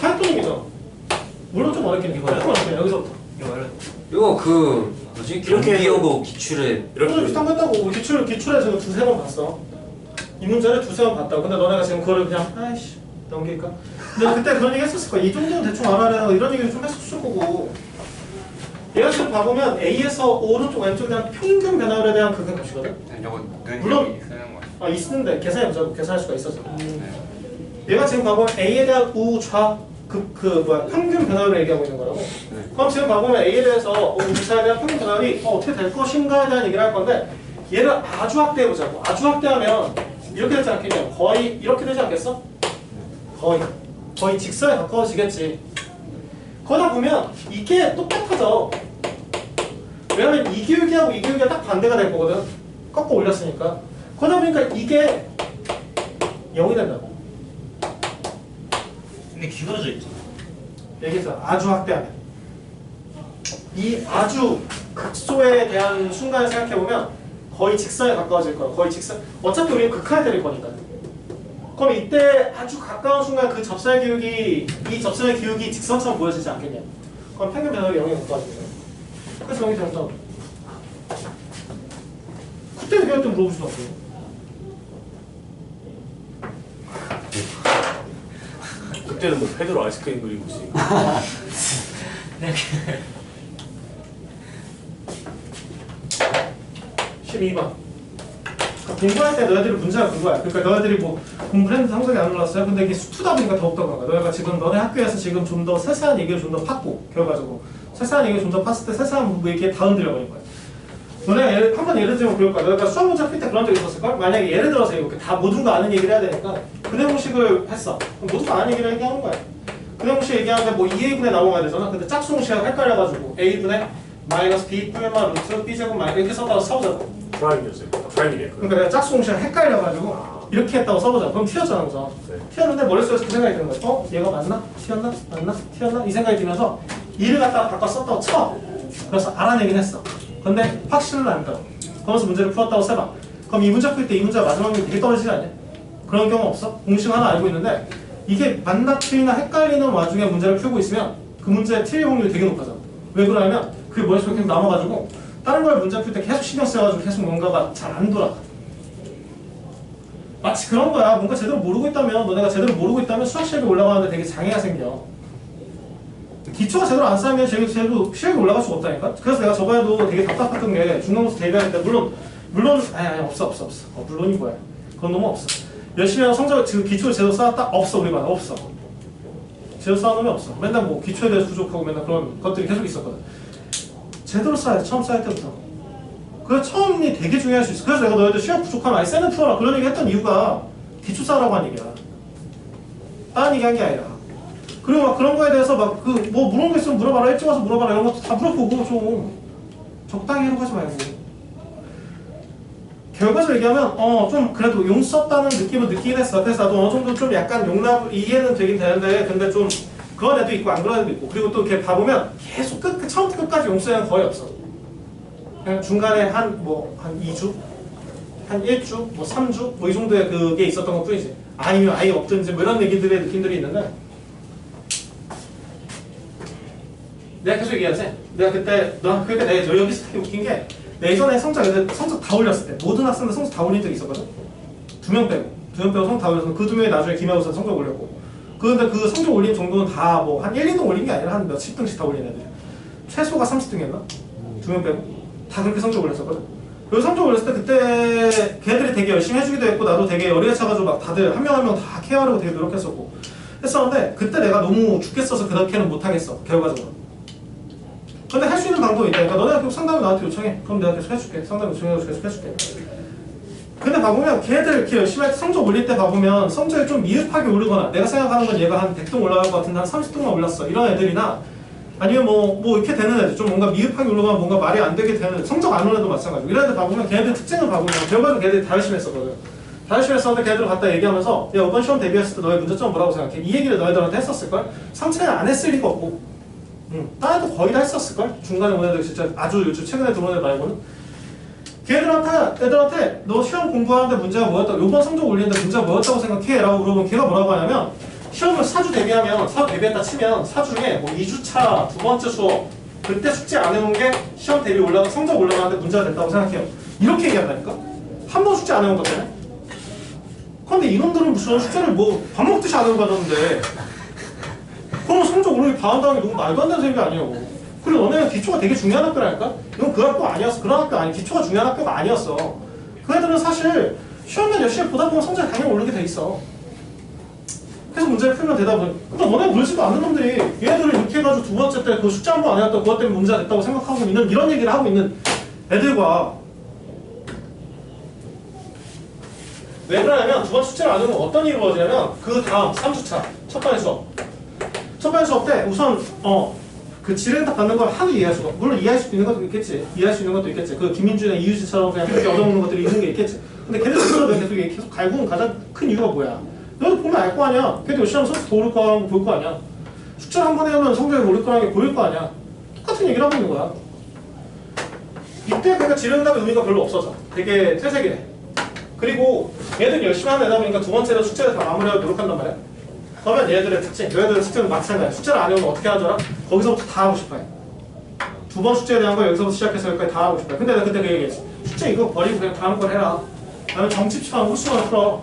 다 했던 얘기잖아. 물론 좀 어렵긴 해. 이거야? 여기서부터. 이거 말해. 이거 그 뭐지? 이렇게 경기여고 기출에 오늘 비슷한 거 했다고. 기출에 지금 두세 번 봤어. 이 문제를 두세 번 봤다고. 근데 너네가 지금 그거를 그냥 아이씨 넘길까? 근데 그때 그런 얘기 했었을 거야. 이 정도는 대충 알아야 이런 얘기를 좀 했었을 거고. 얘가 지금 봐보면 A에서 오른쪽 왼쪽에 대한 평균 변화율에 대한 그 값이거든. 저거 는 물론- 여기 쓰는 거야. 아 있는데 계산해보자고. 계산할 수가 있어서. 얘가 지금 봐보면 A에 대한 우좌 뭐야 평균 변화율을 얘기하고 있는 거라고. 그럼 지금 봐보면 A에 대해서 우좌에 대한 평균 변화율이 어떻게 될 것인가에 대한 얘기를 할 건데 얘를 아주 확대해보자고. 아주 확대하면 이렇게 되지 않겠냐? 거의 이렇게 되지 않겠어? 거의 직선에 가까워지겠지. 그러다 보면 이게 똑같아져. 왜냐면 이 기울기하고 이 기울기가 딱 반대가 될 거거든. 꺾어 올렸으니까. 그러다 보니까 이게 0이 된다고. 근데 기울어져 있죠. 얘기했어. 아주 확대하면. 이 아주 극소에 대한 순간을 생각해보면 거의 직선에 가까워질 거야. 거의 직선. 어차피 우리는 극한에 때릴 거니까. 그럼 이때 아주 가까운 순간 그 접선의 기울기, 이 접선의 기울기 직선처럼 보여지지 않겠냐? 그럼 평균 변화율이 0에 가까워지는 거야. 그래서 0이 된다. 그때 얘기할 때 물어보지도 않고. 그때는 뭐 페드로 아이스크림 그리고 있지. 네. 12번. 공부할 때 너희들이 문제가 그거야. 그러니까 너희들이 뭐 공부를 했는데 성적이 안 올랐어요. 근데 이게 수투다 보니까 더욱더 그런 거야. 너희가 지금 너네 학교에서 지금 좀 더 세세한 얘기를 좀 더 팠고 결과적으로 세세한 얘기를 좀 더 팠을 때 세세한 뭐 얘기에 다 흔들려 버린 거야. 너네가 한번 예를 들면 그럴 거야. 너희가 수학 문제 풀 때 그런 적 있었을걸? 만약에 예를 들어서 이렇게 다 모든 거 아는 얘기를 해야 되니까 그 내용식을 했어. 그럼 모든 거 아는 얘기를 얘기하는 거야. 그 내용식 얘기하는데 뭐 2a분의 나오면 되잖아. 근데 짝수공식하고 헷갈려가지고 a분의 마이너스 b 풀마 루트 b제곱 마이너스 이렇게 써다가 써보자고. 프라임이었어요. 프라임이네. 그러니까 내가 짝수공식을 헷갈려가지고 이렇게 했다고 써보자. 그럼 튀었잖아 우선. 네. 튀었는데 머릿속에서 그 생각이 드는 거야. 얘가 맞나? 튀었나? 맞나? 튀었나? 이 생각이 들면서 이를 갖다가 바꿔 썼다고 쳐. 그래서 알아내긴 했어. 근데 확신은 안 떠. 그러면서 문제를 풀었다고 써봐. 그럼 이 문제 풀 때 이 문제가 마지막 문제 되게 떨어지지 않냐? 그런 경우 없어? 공식 하나 알고 있는데 이게 맞나 틀리나 헷갈리는 와중에 문제를 풀고 있으면 그 문제의 틀릴 확률이 되게 높아져. 왜 그러냐면 그게 머릿속에 계속 남아가지고 다른 걸 문제 풀 때 계속 신경 써가지고 계속 뭔가가 잘 안 돌아가. 마치 그런 거야. 뭔가 제대로 모르고 있다면, 너네가 제대로 모르고 있다면 수학 실력이 올라가는데 되게 장애가 생겨. 기초가 제대로 안 쌓이면 제대로 실력이 올라갈 수가 없다니까? 그래서 내가 저번에도 되게 답답했던 게 중간고사 대비할 때 물론 아니 없어. 물론이 뭐야. 그건 너무 없어. 열심히 하고 성적 지금 기초를 제대로 쌓았다? 없어. 우리 반 없어. 제대로 쌓은 놈이 없어. 맨날 뭐 기초에 대해서 부족하고 맨날 그런 것들이 계속 있었거든. 제대로 쌓아야 돼. 처음 쌓을 때부터. 그래서 처음이 되게 중요할 수 있어. 그래서 내가 너희들 시험 부족하면 아예 쌤은 풀어라 그런 얘기 했던 이유가 기초 쌓으라고 한 얘기야. 다른 얘기 한 게 아니라. 그리고 막 그런 거에 대해서 막 그 뭐 물어본 거 있으면 물어봐라, 일찍 와서 물어봐라 이런 것도 다 물어보고 좀 적당히 하려고 하지 말고. 결과적으로 얘기하면 좀 그래도 용 썼다는 느낌을 느끼긴 했어. 그래서 나도 어느 정도 좀 약간 용납 이해는 되긴 되는데 근데 좀 그런 애도 있고 안 그런 애도 있고 그리고 또 이렇게 봐보면 계속 처음부터 끝까지 용 쓰는 거의 없어. 그냥 중간에 한 2주? 한 1주? 뭐 3주? 뭐 이 정도의 그게 있었던 것 뿐이지. 아니면 아예 없든지 뭐 이런 얘기들의 느낌들이 있는데 내가 계속 얘기하지? 내가 그때 그러니까 내가 여기서 되게 웃긴 게 예전에 성적 다 올렸을 때 모든 학생들 성적 다 올린 적이 있었거든? 2명 빼고 성적 다 올려서 그 2명이 나중에 기말고사 성적 올렸고 그런데 그 성적 올린 정도는 다 뭐 한 1, 2등 올린 게 아니라 한 몇십 등씩 다 올린 애들 최소가 30등이었나? 2명 빼고 다 그렇게 성적 올렸었거든? 그 성적 올렸을 때 그때 걔들이 되게 열심히 해주기도 했고 나도 되게 열의에 차가지고 막 다들 한 명 한 명 다 케어하려고 되게 노력했었고 했었는데 그때 내가 너무 죽겠어서 그렇게는 못하겠어 결과적으로. 근데 할 수 있는 방법이 있다니까. 너네가 계속 상담을 나한테 요청해. 그럼 내가 계속 해줄게. 상담 요청해서 계속 해줄게. 근데 봐보면 걔들 이렇게 열심히 할 때 성적 올릴 때 봐보면 성적이 좀 미흡하게 오르거나 내가 생각하는 건 얘가 한 100등 올라갈 것 같은데 한 30등만 올랐어. 이런 애들이나 아니면 뭐 이렇게 되는 애들 좀 뭔가 미흡하게 올라가면 뭔가 말이 안 되게 되는 애들 성적 안 오는 애도 마찬가지고 이런 애들 봐보면 걔네들 특징을 봐보면 결과적으로 걔네들이 다 열심히 했었거든. 다 열심히 했었는데 걔네들 갖다 얘기하면서 야 이번 시험 대비했을 때 너의 문제점은 뭐라고 생각해? 이 얘기를 너희들한테 했었을걸? 상처는 안 했을 리가 없고 딴 애도 거의 다 했었을걸? 중간에 온 애들 진짜 아주 요즘 최근에 들어온 애들 말고는 걔들한테 너 시험 공부하는데 문제가 뭐였다고 요번 성적 올리는데 문제가 뭐였다고 생각해? 라고 물어보면 걔가 뭐라고 하냐면 시험을 4주 대비하면 4주 대비했다 치면 4주에 뭐 2주차 두 번째 수업 그때 숙제 안 해놓은 게 시험 대비 성적 올라가는데 문제가 됐다고 생각해요. 이렇게 얘기한다니까? 한 번 숙제 안 해온 것 때문에? 그런데 이놈들은 무슨 숙제를 뭐 밥 먹듯이 안 해온 거던데 그럼 성적 오르기 바란다는 게 너무 말도 안 되는 소리가 아니냐고. 그리고 너네는 기초가 되게 중요한 학교라니까? 이건 그 학교 아니었어. 그런 학교 아니 기초가 중요한 학교가 아니었어. 그 애들은 사실 시험면 열심히 보다 보면 성적이 당연히 오르게 돼 있어. 계속 문제를 풀면 되다 보니 그러니까 너네 물지도 않는 놈들이 얘네들을 이렇게 해가지고 두 번째 때 그 숙제 한 번 안 해왔다고 그것 때문에 문제가 됐다고 생각하고 있는 이런 얘기를 하고 있는 애들과 왜 그러냐면 두 번째 숙제를 안 하면 어떤 일이 벌어지냐면 그 다음 3주차 첫 번째 수업 때 우선 그 지뢰딱 받는 걸 하도 이해할 수가 물론 이해할 수 있는 것도 있겠지. 그 김민준의 이유지처럼 그냥 그렇게 얻어먹는 것들이 있는 게 있겠지. 근데 걔들 스스로 계속 갈구는 가장 큰 이유가 뭐야? 너도 보면 알 거 아니야. 걔도 열심히 하면 성적 더 오를 거라는 거 보일 거 아니야. 숙제를 한 번 해오면 성적이 오를 거라는 게 보일 거 아니야. 똑같은 얘기를 하고 있는 거야. 이때 그러니까 지른다는 의미가 별로 없어져. 되게 퇴색이네. 그리고 얘들 열심히 하는 애다 보니까 두 번째로 숙제를 다 마무리하고 노력한단 말이야. 그러면 얘들의 특징, 얘들의 숙제는 마찬가지야. 숙제를 안 해오면 어떻게 하는 줄 알아? 거기서부터 다 하고 싶어 해. 두 번 숙제에 대한 거 여기서부터 시작해서 여기까지 다 하고 싶어 해. 근데 내가 그때 그 얘기했어. 숙제 이거 버리고 그냥 다음 걸 해라. 아니면 정치치만 호수만 풀어.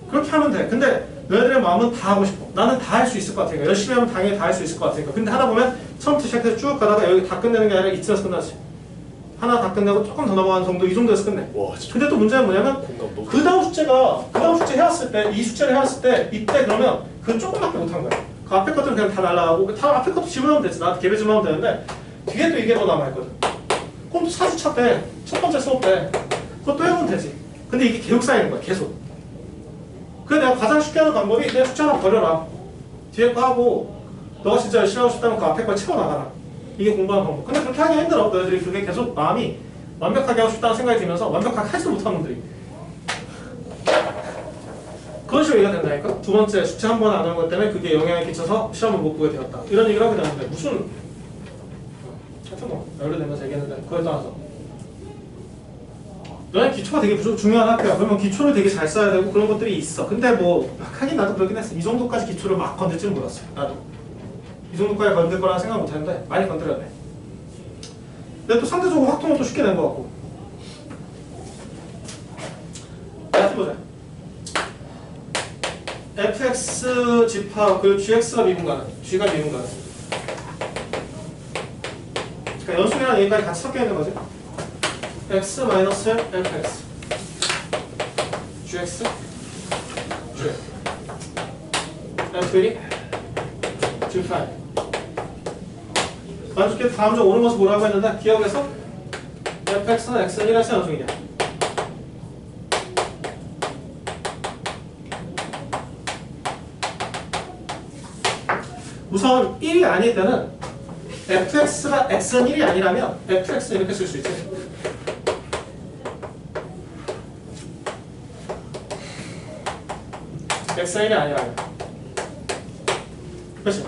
그렇게 하면 돼. 근데 너희들의 마음은 다 하고 싶어. 나는 다 할 수 있을 것 같으니까. 열심히 하면 당연히 다 할 수 있을 것 같으니까. 근데 하다 보면 처음부터 시작해서 쭉 가다가 여기 다 끝내는 게 아니라 이틀에서 끝나지. 하나 다 끝내고 조금 더 넘어가는 정도 이 정도에서 끝내. 와, 진짜. 근데 또 문제는 뭐냐면 그 다음 숙제 해왔을 때 이 숙제를 해왔을 때 이때 그러면 그 조금밖에 못한 거야. 그 앞에 것들은 그냥 다 날라가고 다 앞에 것도 집어넣으면 되지. 나한테 개별 집어넣으면 되는데 뒤에 또 이게 더 남아있거든. 그럼 또 4주차 때 첫 번째 수업 때 그것도 해보면 되지. 근데 이게 계속 쌓이는 거야. 계속. 그래 내가 가장 쉽게 하는 방법이 내 숙제 하나 버려라. 뒤에 거 하고 너가 진짜 열심히 하고 싶다면 그 앞에 걸 채워나가라. 이게 공부하는 방법. 근데 그렇게 하기 힘들어. 너희들이 그게 계속 마음이 완벽하게 하고 싶다는 생각이 들면서 완벽하게 하지도 못하는 놈들이. 그런 식으로 얘기가 된다니까? 두 번째 숙제 한 번 안 하는 것 때문에 그게 영향을 끼쳐서 시험을 못 보게 되었다. 이런 얘기를 하게 되는데 무슨 하여튼 뭐 연료되면서 얘기했는데 그거에 따라서 너네 기초가 되게 중요한 학교야. 그러면 기초를 되게 잘 써야 되고 그런 것들이 있어. 근데 뭐 하긴 나도 그러긴 했어. 이 정도까지 기초를 막 건들 줄은 몰랐어. 나도 이 정도까지 건들 거라는 생각 못 했는데 많이 건드려야 돼. 근데 또 상대적으로 확통은 또 쉽게 낸 것 같고. 자, 보자. fx 집합 그 gx가 미분가는 g가 미분가는. 그러니까 연속이라는 얘기까지 같이 섞여 있는 거지. x 마이너스 fx gx g f1이 g 프라임. 만족해 다음 중 오는 것을 뭐라고 했는데 기억해서 fx는 x는 1에서 연속이냐. 우선 1이 아닐 때는 fx가 x는 1이 아니라면 fx는 이렇게 쓸 수 있지. x는 1이 아니라면. 그렇지.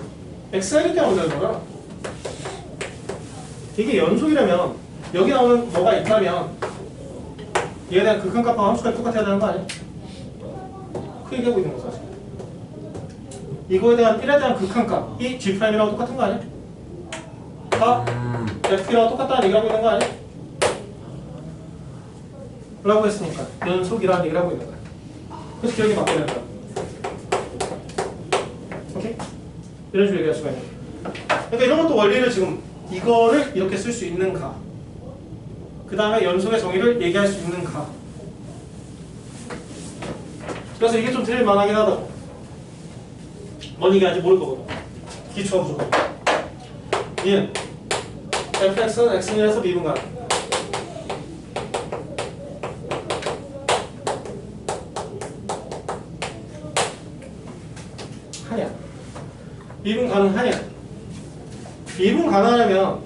x는 1이 때문에 되는 거라. 이게 연속이라면 여기 나오는 뭐가 있다면 얘에 대한 극한값과 함수가 똑같아야 되는 거 아니야? 그 얘기하고 있는 거죠. 이거에 대한 1에 대한 극한값 이 G'이라고 똑같은 거 아니야? 다 F'랑 똑같다는 얘기를 하고 있는 거 아니야? 라고 했으니까 연속이라는 얘기를 하고 있는 거야. 그래서 기억이 바뀌어야 된다. 오케이? 이런 식으로 얘기할 수가 있는 거야. 그러니까 이런 것도 원리를 지금 이거를 이렇게 쓸 수 있는가, 그 다음에 연속의 정의를 얘기할 수 있는가. 그래서 이게 좀 틀릴 만하긴 하다고. 뭔 얘기하는지 모를 거거든. 기초가 부족하고. 얘는 fx는 x에서 미분가. 하냐? 미분 가능하냐? 미분 가능하려면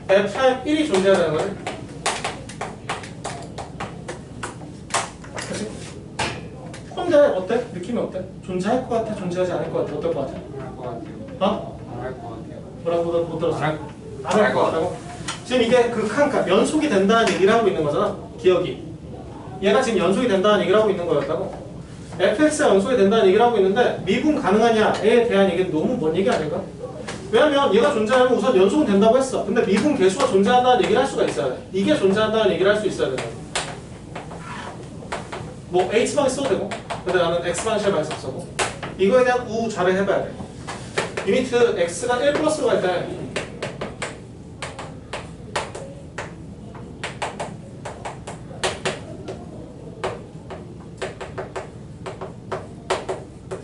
f'1이 존재해야 되는 거지. 그치? 근데 어때? 느낌이 어때? 존재할 것 같아? 존재하지 않을 것 같아? 어떨 것 같아? 안할 것 같아요. 어? 안할 것 같아요. 뭐라고 못 들었어? 안 할 것 같다고? 지금 이게 극한값, 연속이 된다는 얘기를 하고 있는 거잖아. 기억이. 얘가 지금 연속이 된다는 얘기를 하고 있는 거였다고. fx가 연속이 된다는 얘기를 하고 있는데 미분 가능하냐에 대한 얘기는 너무 먼 얘기 아닐까? 왜냐면 얘가 존재하면 우선 연속은 된다고 했어. 근데 미분 개수가 존재한다는 얘기를 할 수가 있어야 돼. 이게 존재한다는 얘기를 할 수 있어야 돼. 뭐 h방이 써도 되고, 근데 나는 x방식을 많이 썼고, 이거에 대한 우좌를 해봐야 돼. 리미트 x가 1 플러스로 갈 때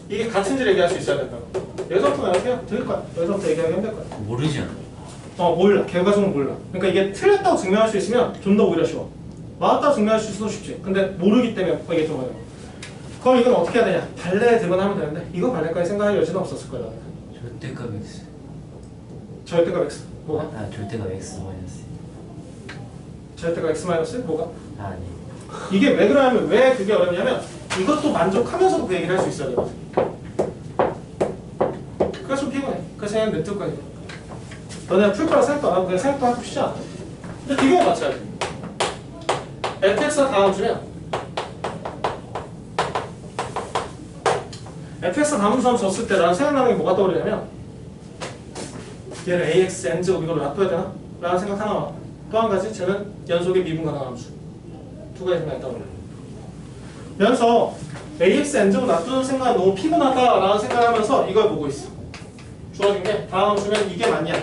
이게 같은지를 얘기할 수 있어야 된다고. 여기서부터 그냥 들을 거야. 여기서부터 얘기하면 될 거야. 모르지 않아. 몰라. 결과적으로 몰라. 그러니까 이게 틀렸다고 증명할 수 있으면 좀 더 오히려 쉬워. 맞았다고 증명할 수 있어도 쉽지. 근데 모르기 때문에 이게 좀 어려워. 그럼 이건 어떻게 해야 되냐? 발레에 들거나 하면 되는데 이거 발레까지 생각할 여지는 없었을 거야. 절대값 x. 절대값 x. 뭐가? 절대값 x 마이너스. 절대값 x 마이너스? 뭐가? 아니. 이게 왜 그러냐면 왜 그게 어렵냐면 이것도 만족하면서도 그 얘기를 할 수 있어야 되거든. 그래서 좀 피곤해. 그래서 그냥 냅둘 거야. 너네 풀 거라 생각도 안 하고 그냥 생각도 하고 싶지 않아. 근데 비교해 맞춰야지. fx가 다함수면 fx가 다함수 한번 줬을 때 나는 생각나는 게 뭐가 떠오르냐면 얘를 ax n제곱 이걸로 놔둬야 되나? 라는 생각 하나 와. 또 한 가지 쟤는 연속의 미분 가능한 함수. 두 가지 생각이 떠오르네. 그래서 ax n제곱 놔두는 생각이 너무 피곤하다라는 생각을 하면서 이걸 보고 있어. 주어진 게 다음 함수면 이게 맞냐?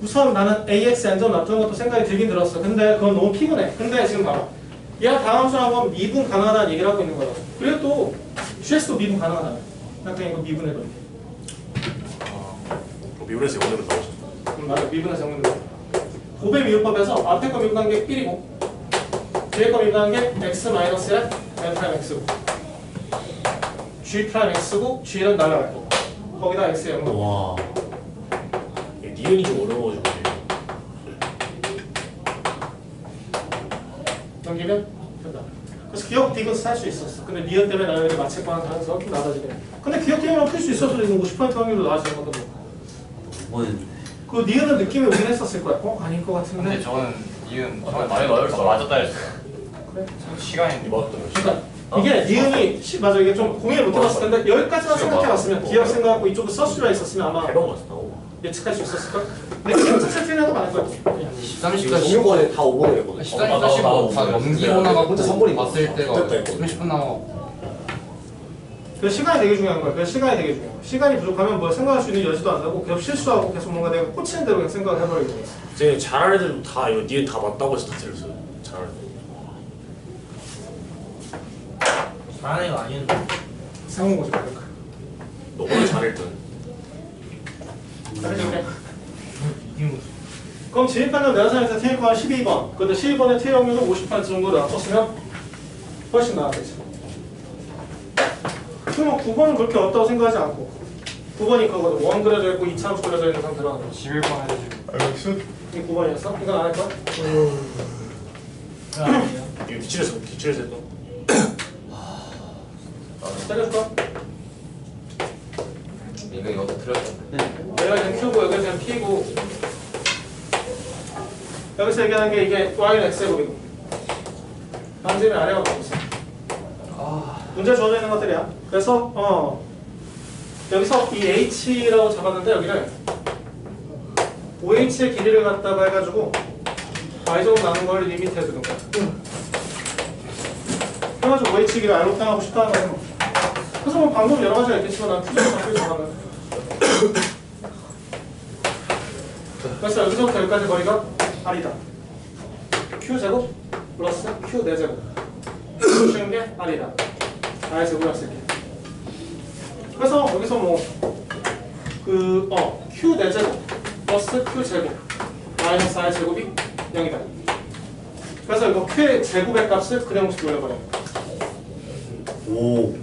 우선 나는 ax n제곱 놔두는 것도 생각이 들긴 들었어. 근데 그건 너무 피곤해. 근데 지금 봐봐. 얘가 다음 함수라고 미분 가능하다는 얘기를 하고 있는 거라고. 그리고 또 gx도 미분 가능하다며. 나 그냥 이거 미분해버릴게. 미분에서 영역을 넣어줘. 맞아. 미분해서 영역을 넣어. 곱의 미분법에서 앞에 거 미분한 게 1이고 뒤에 거 미분한 게 x-1 n'(x고 g'(x고 g는 날라갈 거고 거기다 x의 영역. 와. 니은이 좀 어려워가지고. 넘기면 된다. 그래서 기억 디귿을 할 수 있었어. 근데 니은 때문에 나는 맞힐 뻔한 가능성이 좀 낮아지네. 근데 기억 디귿만 풀 수 있어서 지금 50% 확률로 나아지는 건데 뭐. 번했네. 그 니은은 느낌이 오긴 했었을 거야. 아닐 것 근데 같은데. 저는 이은 많이 맞았어. 맞았다 했어요. 그래. 시간이 맞던 거. 그러니까 이게 니은이 맞아 이게 좀 고민을 못 해봤을 텐데 여기까지만 생각해봤으면 기억 생각하고 이쪽도 서술가 있었으면 아마 해본 거 같다. 예측할 수 있었을 걸. 근데 그냥 자체 틀려도 많을 거야. 13시까지 종료번에 다 5번을 했거든. 13시까지 다 넘기고 나가고 혼자 3번이 봤을 때가 됐다 했거든. 30분 나가고 그 시간이 되게 중요한 거야. 그 시간이 되게 중요한 거야. 시간이 부족하면 뭐 생각할 수 있는 여지도 안 나고 계속 실수하고 계속 뭔가 내가 꽂히는 대로 그냥 생각을 해버리고 있어. 이제 잘하는 애들도 다 이거 니은 다 맞다고 해서 다 틀렸어요. 잘하는 애들. 잘하는 거 아니었는데. 상호 거지 그러니까. 너보다 잘할 듯. 잘해줘 그래. 그럼 진입하는 내가 생각해서 T일거 12번. 근데 12번에 T 확률을 50% 정도 놔뒀으면 훨씬 나았겠지. 그럼 9번은 그렇게 어렵다고 생각하지 않고 9번이 그거거든. 원 그려져 있고 2차 함수 그려져 있는 상태로 하는 거지. 11번 해주시고. 이게 9번이었어? 이건 안 할 거야? 아니에요. 이거 기출해서 했던. 때려줄까? 이것도 틀렸는데. 내가 그냥 Q고 여기가 그냥 P고 여기서 얘기하는 게 이게 Y는 X제곱이고 반지름이 아래가 가고 있어. 문제 주어져 있는 것들이야. 그래서 여기서 이 H라고 잡았는데 여기를 OH의 길이를 갖다가 해가지고 Y제곱 나는 걸 리미트 해주는 거야. 그래가지고 OH 길이를 R로 표현하고 싶다는 거야. 그래서 뭐 방법 여러 가지가 있겠지만 난 Q제곱 잡고 잡아는 그래서 여기서부터 여기까지 거리가 R이다. Q제곱 플러스 Q 4제곱 쉬운 게 R이다. R의 제곱을 쓸게. 그래서 여기서 Q 4제곱 플러스 Q 제곱 마이너스 R의 제곱이 0이다. 그래서 이거 Q의 제곱의 값을 그냥 돌려버려. 오.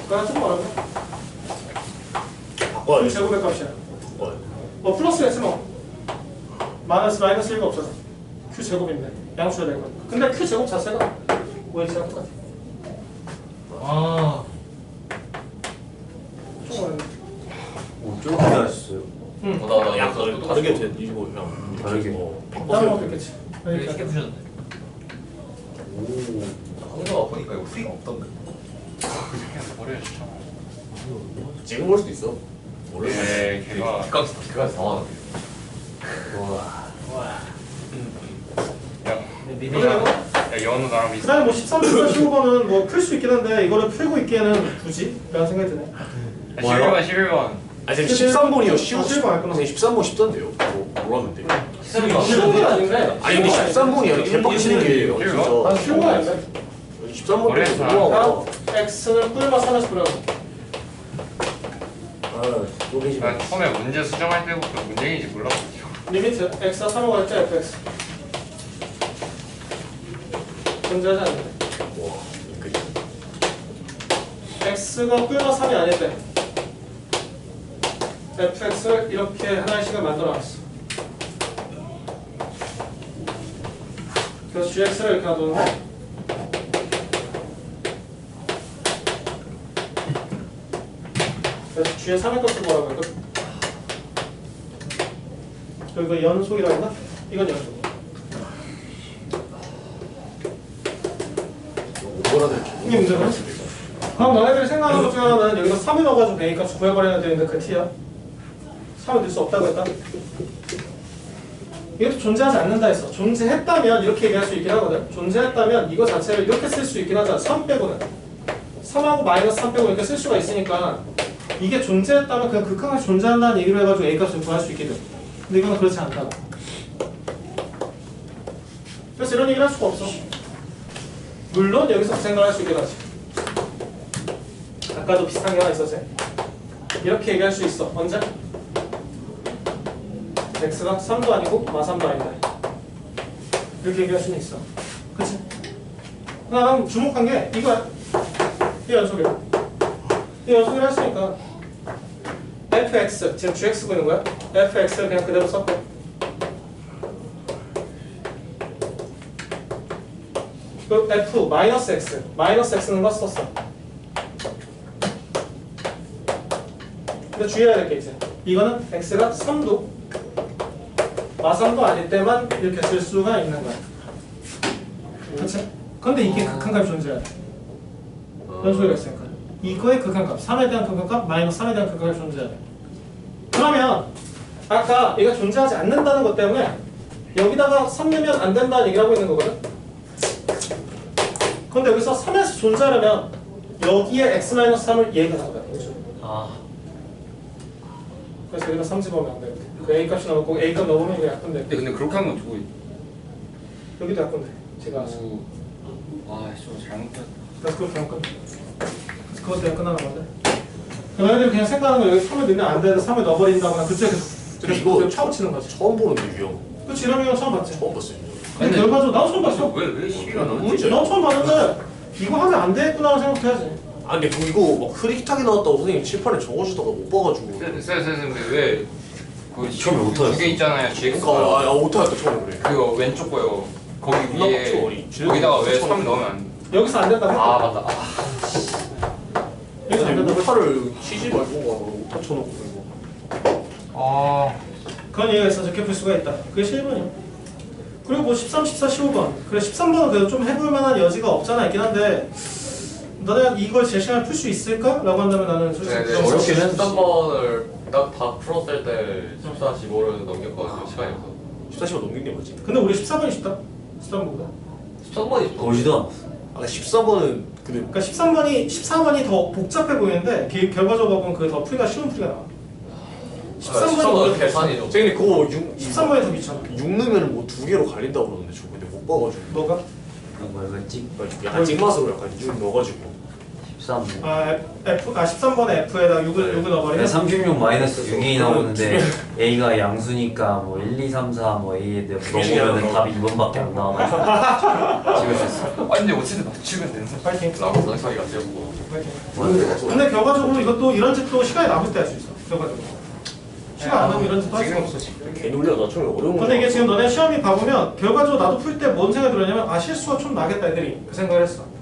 그러니까 좀 어렵네. 바꿔야 Q 돼. 제곱의 값이야. 바꿔야 돼. 플러스가 있으면 마이너스 1가 없잖아. Q 제곱인데 양수가 될 거야. 근데 Q 제곱 자체가 OH랑 똑같아. 아. 좀 어렵네. 좀 기다렸어요. 응. 나 야, 또 다르게 돼. 이거 그냥 다르게. 다른 것도 있겠지. 되게 쉽게 푸셨는데. 항상 보니까 이거 수익 없던데. 그냥 버려주죠. 지금 볼 수도 있어. 모르겠어. 네, 걔가 객관에서 당황하네. 야, 그래요? 야 연우 나랑 그 비슷. 다음에 뭐 13번과 15번은 뭐 풀 수 있긴 한데 이거를 풀고 있기에는 굳이? 라는 생각이 드네. 11번. 아, 지금 13번이요. 13번 할 거나. 13번 쉽던데요. 몰랐는데. 쉬운 건 아닌데. 아니 근데 13번이 개빡치는 게 난 진짜. 쉬운 건 아닌데. 13번 그래, 때 잘 너무하고. X는 뿔마 3에서 그려. 아, 여기 난 처음에 문제 수정할 때부터 문제인지 몰랐거든요. 리미트 X가 3호 갈 때 fx. 존재하지 않는데. 와, 그지. X가 뿔마 3이 아닐 때 fx를 이렇게 하나의 식을 만들어 놨어. 그래서 gx를 이렇게 놔두는데 그래서 g의 3의 값을 뭐라고 할까? 이거 연속이라고 했나? 이건 연속. 뭐라도 이게 문제네. 그럼 너네들이 생각하는 것 중에 하나는 여기서 3을 넣어가지고 A 값 구해버려야 되는데 그 T야. 3을 넣을 수 없다고 했다. 이것도 존재하지 않는다 했어. 존재했다면 이렇게 얘기할 수 있긴 하거든. 존재했다면 이거 자체를 이렇게 쓸 수 있긴 하잖아. 3 빼고는. 3하고 마이너스 3 빼고 이렇게 쓸 수가 있으니까 이게 존재했다면 그냥 극한까지 존재한다는 얘기를 해가지고 A 값을 구할 수 있거든. 근데 이거는 그렇지 않다고. 그래서 이런 얘기를 할 수가 없어. 물론 여기서 그 생각을 할 수 있긴 하지. 아까도 비슷한 게 하나 있었지. 이렇게 얘기할 수 있어. 언제? x가 3도 아니고 마3도 아니다. 이렇게 얘기할 수는 있어. 그치? 난 주목한 게 이거야. 이 연속이야. 이 연속이라 했으니까 fx, 지금 gx 보이는 거야? fx를 그냥 그대로 썼고 그 f 마이너스 x, 마이너스 x는 거 썼어. 근데 주의해야 될 게 있어요. 이거는 x가 3도 마삼도 아닐 때만 이렇게 쓸 수가 있는 거야. 그렇지? 근데 이게 극한값이 존재해야 돼. 연소리가 있으니까. 이거의 극한값, 3에 대한 극한값, 마이너스 3에 대한 극한값이 존재해야 돼. 그러면 아까 얘가 존재하지 않는다는 것 때문에 여기다가 3 넣으면 안 된다는 얘기를 하고 있는 거거든? 근데 여기서 3에서 존재하려면 여기에 x-3을 얘가 나와야 돼. 그래서 여기다 3 집어오면 안 돼. 그 a 값이 나오고 a 값 넣으면 이거 약분돼. 근데 그렇게 하면 저거 여기도 약분돼. 제가 알아서. 저거 잘못했다. 그래서 그렇게 약분. 그래서 그것 때문에 끝나는 건데. 너희들이 그냥 생각하는 거 여기 3을 넣으면 안 되는데 3을 넣어버린다거나 그쪽에 이거 차고 치는 거지. 처음 보는데 위험. 그치, 이런 거 처음 봤지. 처음 봤어요. 근데 결과적으로 나도 처음 봤어. 왜 시비가 나는 문제. 너 처음 봤는데 이거 하면 안 되겠구나 생각해야지. 아 근데 이거 막 흐릿하게 나왔다고 선생님 칠판에 적어주다가 못 봐가지고. 쌤 왜? 그 처음에 오타였어. 두개 있잖아요. GX. 그러니까 오타였다 처음에 그래. 그거 왼쪽 거요. 거기 몰라, 위에 어리. 거기다가 왜 3 넣으면 안 돼? 여기서 안 된다고 했다. 맞다. 여기서 안 아니 된다고 했다. 오타를 치지 말고 오타 쳐놓고 그리고. 그런 얘기가 있어. 저렇게 풀 수가 있다. 그게 11번이야. 그리고 뭐 13, 14, 15번. 그래 13번은 그래도 좀 해볼 만한 여지가 없잖아 있긴 한데 너네가 이걸 제 시간에 풀 수 있을까? 라고 한다면 나는 솔직히 네, 부담스러워. 어렵긴 했어. 13번을 딱 다 풀었을 때 14, 15를 넘겼거든요. 시간이 없어. 14시간 넘긴 게 뭐지? 근데 우리 14번이 쉽다. 13번보다. 13번이 보지도 않았어. 아까 14번은 근데 그러니까 13번이 14번이 더 복잡해 보이는데 결과적으로 보면 그게 더 풀기가 쉬운 풀이가 나와. 13번은 계산이죠. 선생님 그거 6 13번이 더 귀찮아. 6 넣으면 뭐 2개로 갈린다고 그러는데 저 근데 못 봐가지고. 뭐가? 뭐였지? 약간 찍맛으로 약간 6 넣어가지고. 13. 13번에 F에다 6을 넣어버리면 36 마이너스 6이 나오는데 A가 양수니까 뭐 1, 2, 3, 4 뭐 A에 대해 물어보면 답이 2번밖에 안 나와가지고 찍을 수 있어. 근데 어쨌든 맞추면 되는 거. 파이팅. 라고 생각이 제고 파이팅. 근데 결과적으로 이것도 이런 짓도 시간이 남을 때 할 수 있어. 결과적으로. 시간 안 남으면 이런 짓도 할 수가 없어. 괜히 올려 나 처음에 어려운 거. 근데 이게 지금 너네 시험이 봐보면 결과적으로 나도 풀 때 뭔 생각이 들었냐면 아 실수가 좀 나겠다 애들이 그 생각을 했어.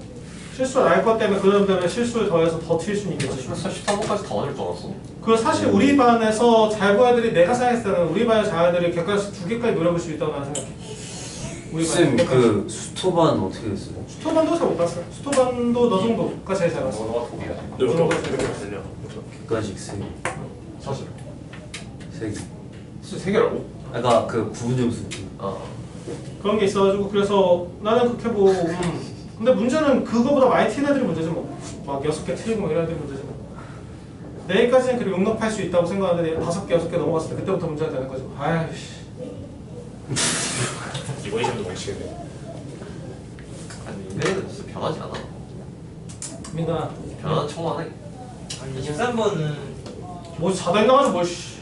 실수가 날 것 때문에 그런 때문에 실수를 더해서 더 튈 수는 있겠지. 13번까지 다 맞을 줄 알았어. 그리고 사실 우리 반에서 잘 본 애들이 내가 생각했을 때는 우리 반에 잘하는 애들이 객관식 2개까지 노려볼 수 있다고 나는 생각해. 우리 쌤, 반 그 수토반 어떻게 됐어요? 수토반도 잘 못 봤어. 수토반도 너 정도가 제일 잘 봤어. 너가 독이야. 너 이렇게 들려. 객관식 3개. 사실 3개. 3개라고? 아까 그 구분 점수. 아. 그런 게 있어가지고 그래서 나는 그렇게 보고 근데 문제는 그거보다 많이 튀는 애들이 문제지 뭐. 막 6개 틀리고 뭐 이런 애들이 문제지 뭐. 내일까지는 그래 용납할 수 있다고 생각하는데 5개, 6개 넘어갔을 때 그때부터 문제가 되는 거지. 아이씨. 이번에 시험도 망치겠네. 아니 얘네는 진짜 변하지 않아. 민간아. 변하는 척만 해. 아니 13번은 뭐 자다인가가지고 뭘 씨.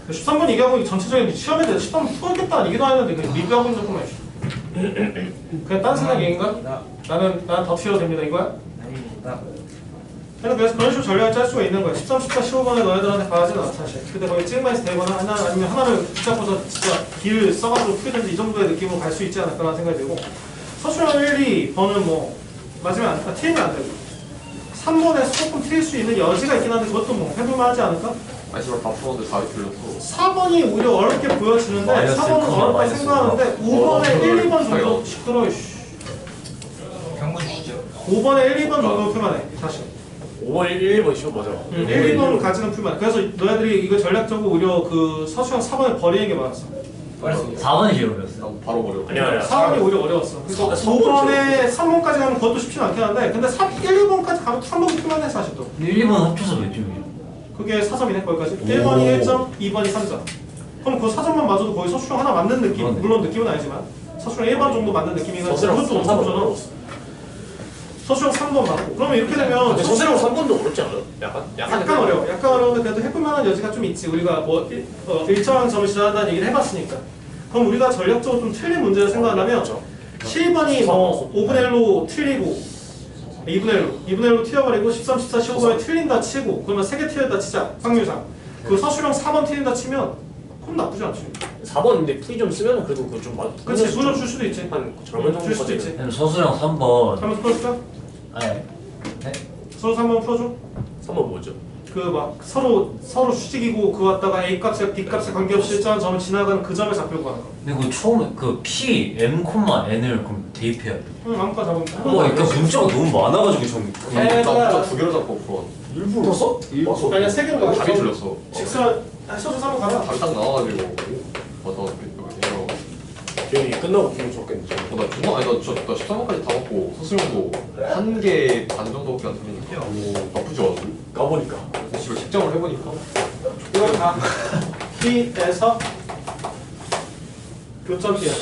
13번 얘기하고 전체적인 시험에 대해서 13번 풀었겠다는 얘기도 안 했는데 그냥 리뷰하고 있는 것뿐만 씨. 그냥 딴 생각 얘기인가? 나는 더 튀어도 됩니다 이거야? 아닙니다. 그래서 그런 식으로 전략을 짤 수가 있는 거야. 13, 14, 15번에 너네들한테 가지는 않아 사실. 근데 거의 찍음에서 되거나 아니면 하나를 붙잡고서 진짜 길을 써가지고 풀든지 이 정도의 느낌으로 갈 수 있지 않을까라는 생각이 들고 서술형 1, 2번은 뭐 맞으면 틀리면 안 되고 3번에서 조금 틀릴 수 있는 여지가 있긴 한데 그것도 뭐 해볼만 하지 않을까? 아니 씨발 다 풀었는데 답이 틀렸어. 4번이 오히려 어렵게 보여지는데 마이너스 4번은 콤마, 어렵다고 마이너스 생각하는데 5번에 1, 2번 정도 시끄러워 씨. 경고 주시죠. 5번에 1, 2번 정도 풀만해 사실 5번 1, 1번 시험 맞아. 1, 2번 가지는 풀만해. 그래서 너희들이 이거 전략적으로 오히려 그 서수형 4번에 버리는 게 많았어. 4번이 제일 어려웠어요. 난 바로 버려. 아니야. 4번이 오히려 어려웠어. 그래서 5번에 3번까지 가면 그것도 쉽진 않긴 한데 근데 1, 2번까지 가면 3번이 풀만해 사실 또. 1, 2번 합쳐서 몇 점이에요? 그게 4점이네 거기까지. 1번이 1점, 2번이 3점. 그럼 그 4점만 맞아도 거의 서술형 하나 맞는 느낌. 그러네. 물론 느낌은 아니지만 서술형 1번 정도 맞는 느낌이니까 서술형 그것도 3번 엄청 잖아 어려웠어. 서술형 3번 맞고. 그러면 이렇게 되면 근데 서술형 3번도 어렵지 않아요? 약간 어려워. 약간 어려운데 그래도 해볼 만한 여지가 좀 있지. 우리가 뭐 일정한 점을 지나간다는 얘기를 해봤으니까. 그럼 우리가 전략적으로 좀 틀린 문제를 생각한다면 7번이 뭐 5분의 1로 틀리고 2분의 1로 튀어버리고 13, 14, 15번에 틀린다 치고 그러면 3개 틀렸다 치자. 확률상. 그 서술형 4번 틀린다 치면 그럼 나쁘지 않지. 4번인데 풀이 좀 쓰면 그래도 그거 좀 맞. 그치, 수능 줄 수도 있지. 한 절반 줄 수도 있지. 정도까지는. 서수령 3번. 한번 풀어줄까? 아니. 네? 서술 3번 풀어줘. 3번 뭐죠? 그 막 서로 수직이고 그거 갖다가 A 값에 B 값에 관계없이 일정한 점을 지나가는 그 점을 잡으려고 하는 거. 근데 그 처음에 그 P, M, N을 그럼 대입해야 돼. 응, 아무거나 잡으면 돼. 그러니까 문자가 너무 많아가지고 전 나 두 개로 잡고 풀어. 일부러 써? 맞어. 아니야, 세 개로 가. 답이 틀렸어. 직선 해서 한번 가라. 답이 딱 나와가지고 맞아. 기현이 끝나고 기분 좋겠네. 나 정말 아니 나 13번까지 다 먹고 서술형도 1개 반 정도밖에 안 틀리니까 나쁘지 않아. 까보니까. 집에 측정을 해보니까 이건 다 P에서 교점 P야.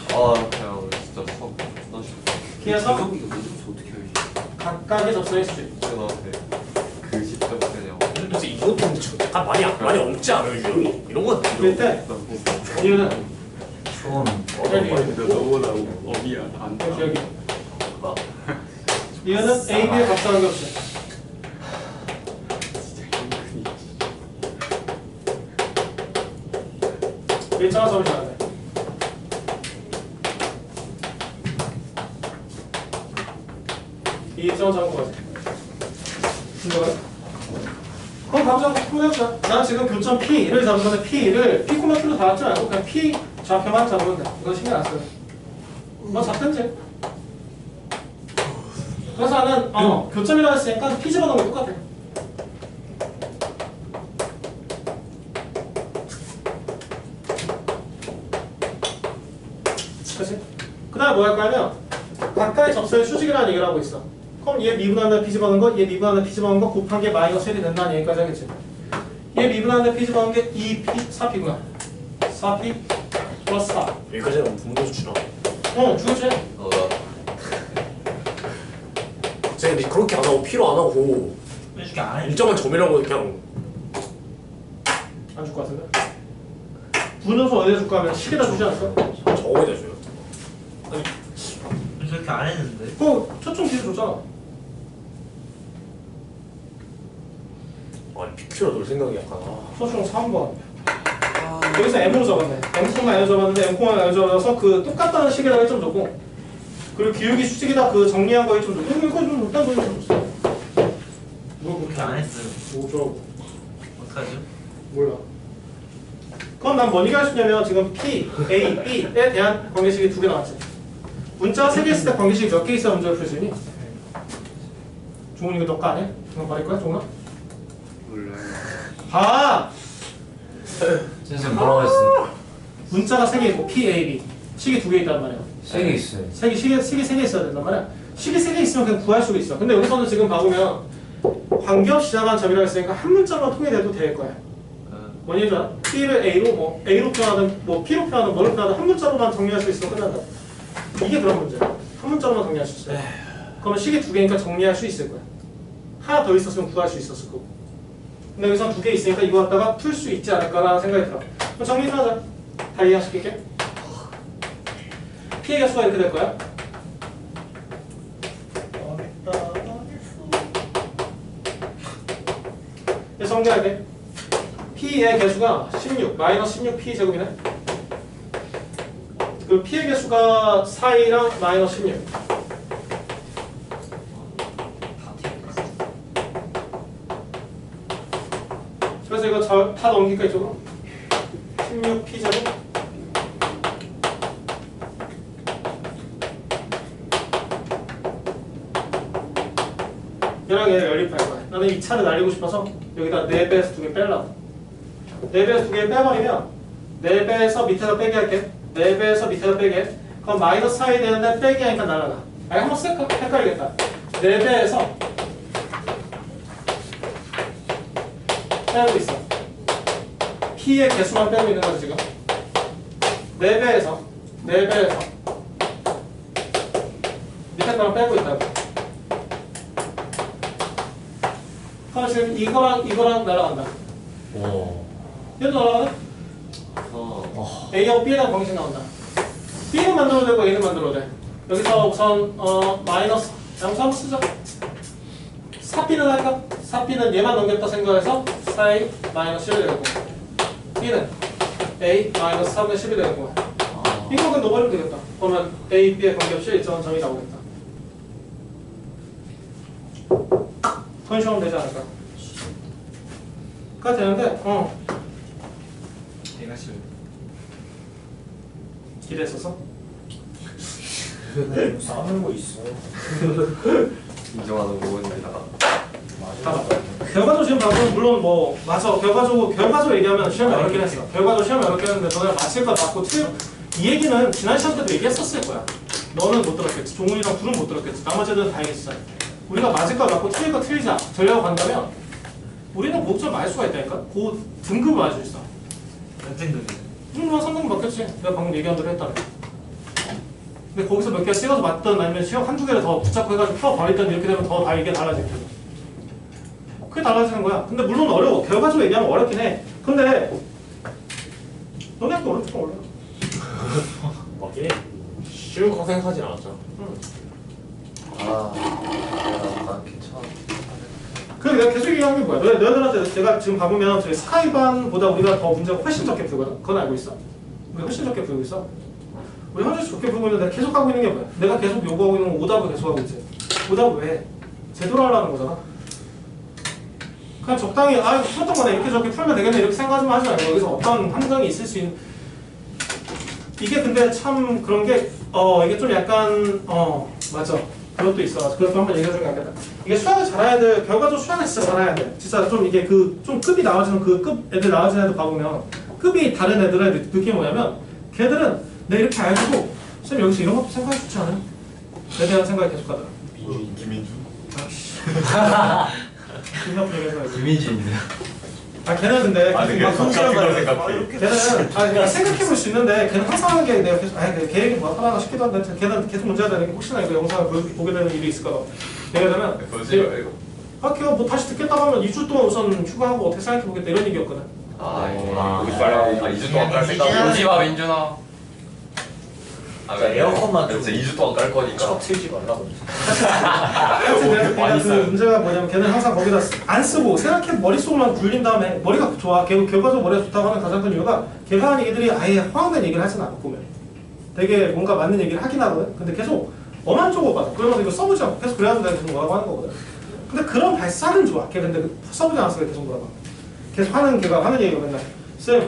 그냥 진짜 수업 나 싶다. P에서 이거 어떻게 해야지? 각각의 접선의 수직. 나한테 그 시점 그냥 그래서 이것도 근데 약간 많이 엉지 않아요, 기현이? 이런 건 그럴 때 이유는 처음 여기 이유는 A, B의 값과 관계없이 일정한 점을 잡아야 돼. 이 일정한 점은 뭐지? 진짜가요? 그럼 감정 풀어내자. 난 지금 교점 P를 잡은 건데 P를 P, Q로 달았지 않고 그냥 P 좌표만 잡으면 돼. 이거 신경 안 써요. 뭐 잡든지. 그래서 나는 교점이라고 했으니까 P 집어넣은 거 똑같아. 그치? 그 다음에 뭐 할 거냐면 각각의 접선의 수직이라는 얘기를 하고 있어. 그럼 얘 미분하는 P 집어넣은 거, 얘 미분하는 P 집어넣은 거 곱한 게 마이너스 1이 된다는 얘기까지 하겠지. 얘 미분하는 P 집어넣은 게 2P, 4P구나. 4P 플러스 4. 여기까지는 분모수 주나? 주겠지. 나 제가 근데 그렇게 안 하고 P로 안 하고 솔직히 안 해. 일정한 점이라고 그냥 안 줄 것 같은데? 분호수 어디다 줄까 하면 식에다 주지 않았어? 저거에다 줘요. 그렇게 안 했는데. 그거 초점 뒤에 줬잖아. 아니 PQ라 놀 생각이 약간 소총 3번. 여기서 M으로 적었네. M, N을 적었는데 M, N을 적어서 그 똑같다는 식에다가 1점 줬고 그리고 기울기 수직이다 그 정리한 거 1점 줬고 이거 좀 못한 거 1점 줬어. 뭐 그렇게 안 했어요. 뭐죠? 어떡하죠? 몰라. 그럼 난 뭔 얘기할 수 있냐면 지금 P, A, B에 대한 관계식이 2개 나왔지. 문자가 3개 있을 때 관계식이 몇 개 있어야 문제를 풀 수 있니? 종훈이 이거 너거 아니야? 정말 말할 거야, 종훈아? 몰라요. 봐! 선생님 뭐라고 했어? 문자가 3개 있고 P, A, B 식이 2개 있단 말이야. 3개 있어요. 식이 3개 있어야 된단 말이야. 식이 3개 있으면 그냥 구할 수가 있어. 근데 여기서는 지금 봐보면 관계없이 시작한 점이라고 했으니까 한 문자만 통일돼도 될 거야. 뭔 얘기죠? P를 A로 뭐 A로 표현하든 뭐 P로 표현하든 뭐로 표현하든 한 문자로만 정리할 수 있으면 끝난다. 이게 그런 문제야. 한 문자로만 정리할 수 있어. 그러면 식이 2개니까 정리할 수 있을 거야. 하나 더 있었으면 구할 수 있었을 거고. 근데 여기서 2개 있으니까 이거 갖다가 풀 수 있지 않을까라는 생각이 들어. 그럼 정리 좀 하자. 다 이해하실게. P의 개수가 이렇게 될 거야. 그래서 정리할게. P의 개수가 16, 마이너스 16 P 제곱이네. 그 P의 개수가 4이랑 마이너스 16. 그래서 이거 다 넘길까 이쪽으로? 16 P 제곱. 얘랑 얘를 연립할 거야. 나는 이 차를 날리고 싶어서 여기다 4배에서 2개 빼려고. 4배에서 2개 빼버리면 4배에서 밑에다 빼게 할게. 4배에서 밑에다 빼게. 그럼 마이너스 4이 되는데 빼기 하니까 날아가. 아니 한번 쓸까? 헷갈리겠다. 4배에서 빼고 있어. P의 개수만 빼고 있는 거지 지금. 4배에서 밑에 거랑 빼고 있다고. 그럼 지금 이거랑 날아간다. 오. 얘도 날아가네? A하고 B에 대한 방식 나온다. B는 만들어도 되고 A는 만들어도 돼. 여기서 우선 마이너스 양수 한번 쓰자. 4B는 할까? 4B는 얘만 넘겼다 생각해서 4A 마이너스 10이 되고 B는 A 마이너스 3분의 10이 되고 이거 그냥 넣어버리면 되겠다. 그러면 A, B의 관계없이 일정한 점이 나오겠다. 컨디션은 되지 않을까? 가 되는데 얘가 싫어. 기대했었어? 싸우는 거 있어. 인정하는 부분입니다. 봐봐. 결과적 지금 봐보면 물론 뭐 맞아. 결과적 얘기하면 시험이 어렵긴 했어. 결과적 시험이 어렵긴 했는데 너네 맞힐 거 맞고 이 얘기는 지난 시험 때도 얘기했었을 거야. 너는 못 들었겠지. 종훈이랑 둘은 못 들었겠지. 나머지 애들은 다행했어. 우리가 맞을 거 맞고 틀릴 거 틀리자 전략을 간다면 우리는 목점 알 수가 있다니까. 그 등급을 알 수 있어. 몇 등급이야? 3등급 맞겠지. 내가 방금 얘기한 대로 했다며. 근데 거기서 몇 개 찍어서 맞든 아니면 시험 한두 개를 더 붙잡고 해가지고 풀어버리든 이렇게 되면 더 다 이게 달라지거든. 그게 달라지는 거야. 근데 물론 어려워. 결과적으로 얘기하면 어렵긴 해. 근데 너네도 어렵지 좀 어려워. 맞긴 해. 쉬울 거 생각하진 않았잖아. 아, 괜찮아. 그래서 내가 계속 얘기하는 게 뭐야? 너희들한테 제가 지금 봐보면 저희 스카이반보다 우리가 더 문제가 훨씬 적게 풀거든. 그건 알고 있어. 우리가 훨씬 적게 풀고 있어. 우리 현재 적게 풀고 있는데 내가 계속 하고 있는 게 뭐야? 내가 계속 요구하고 있는 건 오답을 계속 하고 있지. 오답을 왜? 제대로 하려는 거잖아. 그냥 적당히 풀었던 거네 이렇게 저렇게 풀면 되겠네 이렇게 생각하지만 하지 말고 여기서 어떤 함정이 있을 수 있는 이게 근데 참 그런 게 이게 좀 약간 맞아. 그것도 있어. 그것도 한번 얘기해 주는 게 낫겠다. 이게 수학을 잘해야 돼. 결과적으로 수학을 진짜 잘해야 돼. 진짜 좀 이게 좀 급이 나아지는 그 급 애들 나아지는 애들 봐보면 급이 다른 애들의 느낌이 뭐냐면 걔들은 내 이렇게 알고 쌤 여기서 이런 것도 생각해 주지 않아요? 내 대한 생각이 계속 가더라. 김민주. 김민주인데. 걔는 근데 되게 막 성실한 그런 거야. 생각해. 걔는 생각해 볼 수 있는데 걔는 항상 하는 게 내가 계속 걔 얘기 뭐 하나 싶기도 한데 걔는 계속 문제가 되는 게 혹시나 이거 영상을 보게 되는 일이 있을까 봐. 예를 들면 걔가 뭐 다시 듣겠다고 하면 2주 동안 우선 휴가하고 어떻게 생각해 보겠다 이런 얘기였거든. 여기 빨리 2주 동안 깔 생각. 오지 마 민준아. 에어컨만 진짜 2주 동안 깔 거니까. 틀지 말라고. 내가 그 문제가 뭐냐면 걔는 항상 거기다 안 쓰고 생각해 머릿속만 굴린 다음에 머리가 좋아. 걔 결과적으로 머리가 좋다고 하는 가장 큰 이유가 걔가 하는 얘기들이 아예 허황된 얘기를 하진 않아 보면. 되게 뭔가 맞는 얘기를 하긴 하거든. 근데 계속 엄한 쪽으로 빠져. 그러면서 이거 써보지 않고 계속 그래가지고 내가 계속 뭐라고 하는 거거든. 근데 그런 발상은 좋아. 걔 근데 써보지 않았어. 계속 뭐라고. 계속 걔가 하는 얘기가 맨날 쌤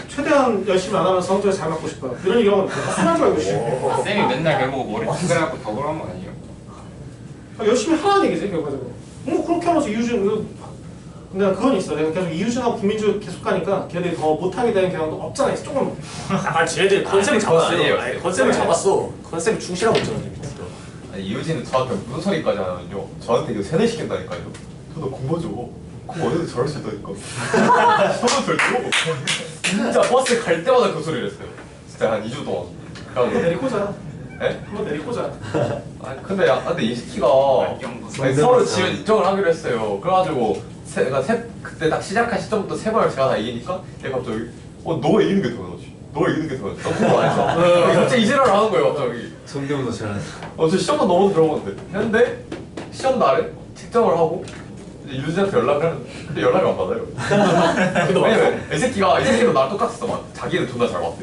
최대한 열심히 안 하면 성적에 잘 맞고 싶어요. 이런 얘기를 하면 하는 줄 알고 싶어. 쌤이 맨날 결국 머리 찌그러갖고 더 그런 거 아니에요? 열심히 하라는 얘기지 결과적으로. 뭐 그렇게 하면서 이유진 근데 그건 있어. 내가 계속 이유진하고 김민주 계속 가니까 걔들이 더 못하게 되는 경향도 없잖아. 조금. 쟤네들 컨셉을 잡았어요. 아니에요. 아니, 컨셉을 잡았어. 컨셉을 충실하고 있잖아. 아니 이효진은 저한테 무슨 소리까지 하냐면요. 저한테 이거 세뇌 시킨다니까요. 저도 공부하죠. 공부 어디서 잘할 수 있다니까. 저도 절대로. 진짜 버스 갈 때마다 그 소리를 했어요. 진짜 한 2주 동안. 한번 내리꽂아. 네? 한번 내리꽂아. 근데 이 새끼가 아니, 서로 지금 인정을 하기로 했어요. 그래가지고 그때 딱 시작한 시점부터 세 번을 제가 다 이기니까 얘 갑자기 너가 이기는 게 더 나지. 너가 이기는 게 더 나지. 나 공부 안 했어. 갑자기 이지랄을 하는 거예요. 갑자기. 성경도 잘하네. 저 시험도 너무 들어오는데 했는데 시험 날에 책정을 하고 이제 유진한테 연락을 하는데 근데 연락을 안 받아요. 왜냐면 이 새끼도 나랑 똑같았어. 막 자기는 존나 잘 봤대.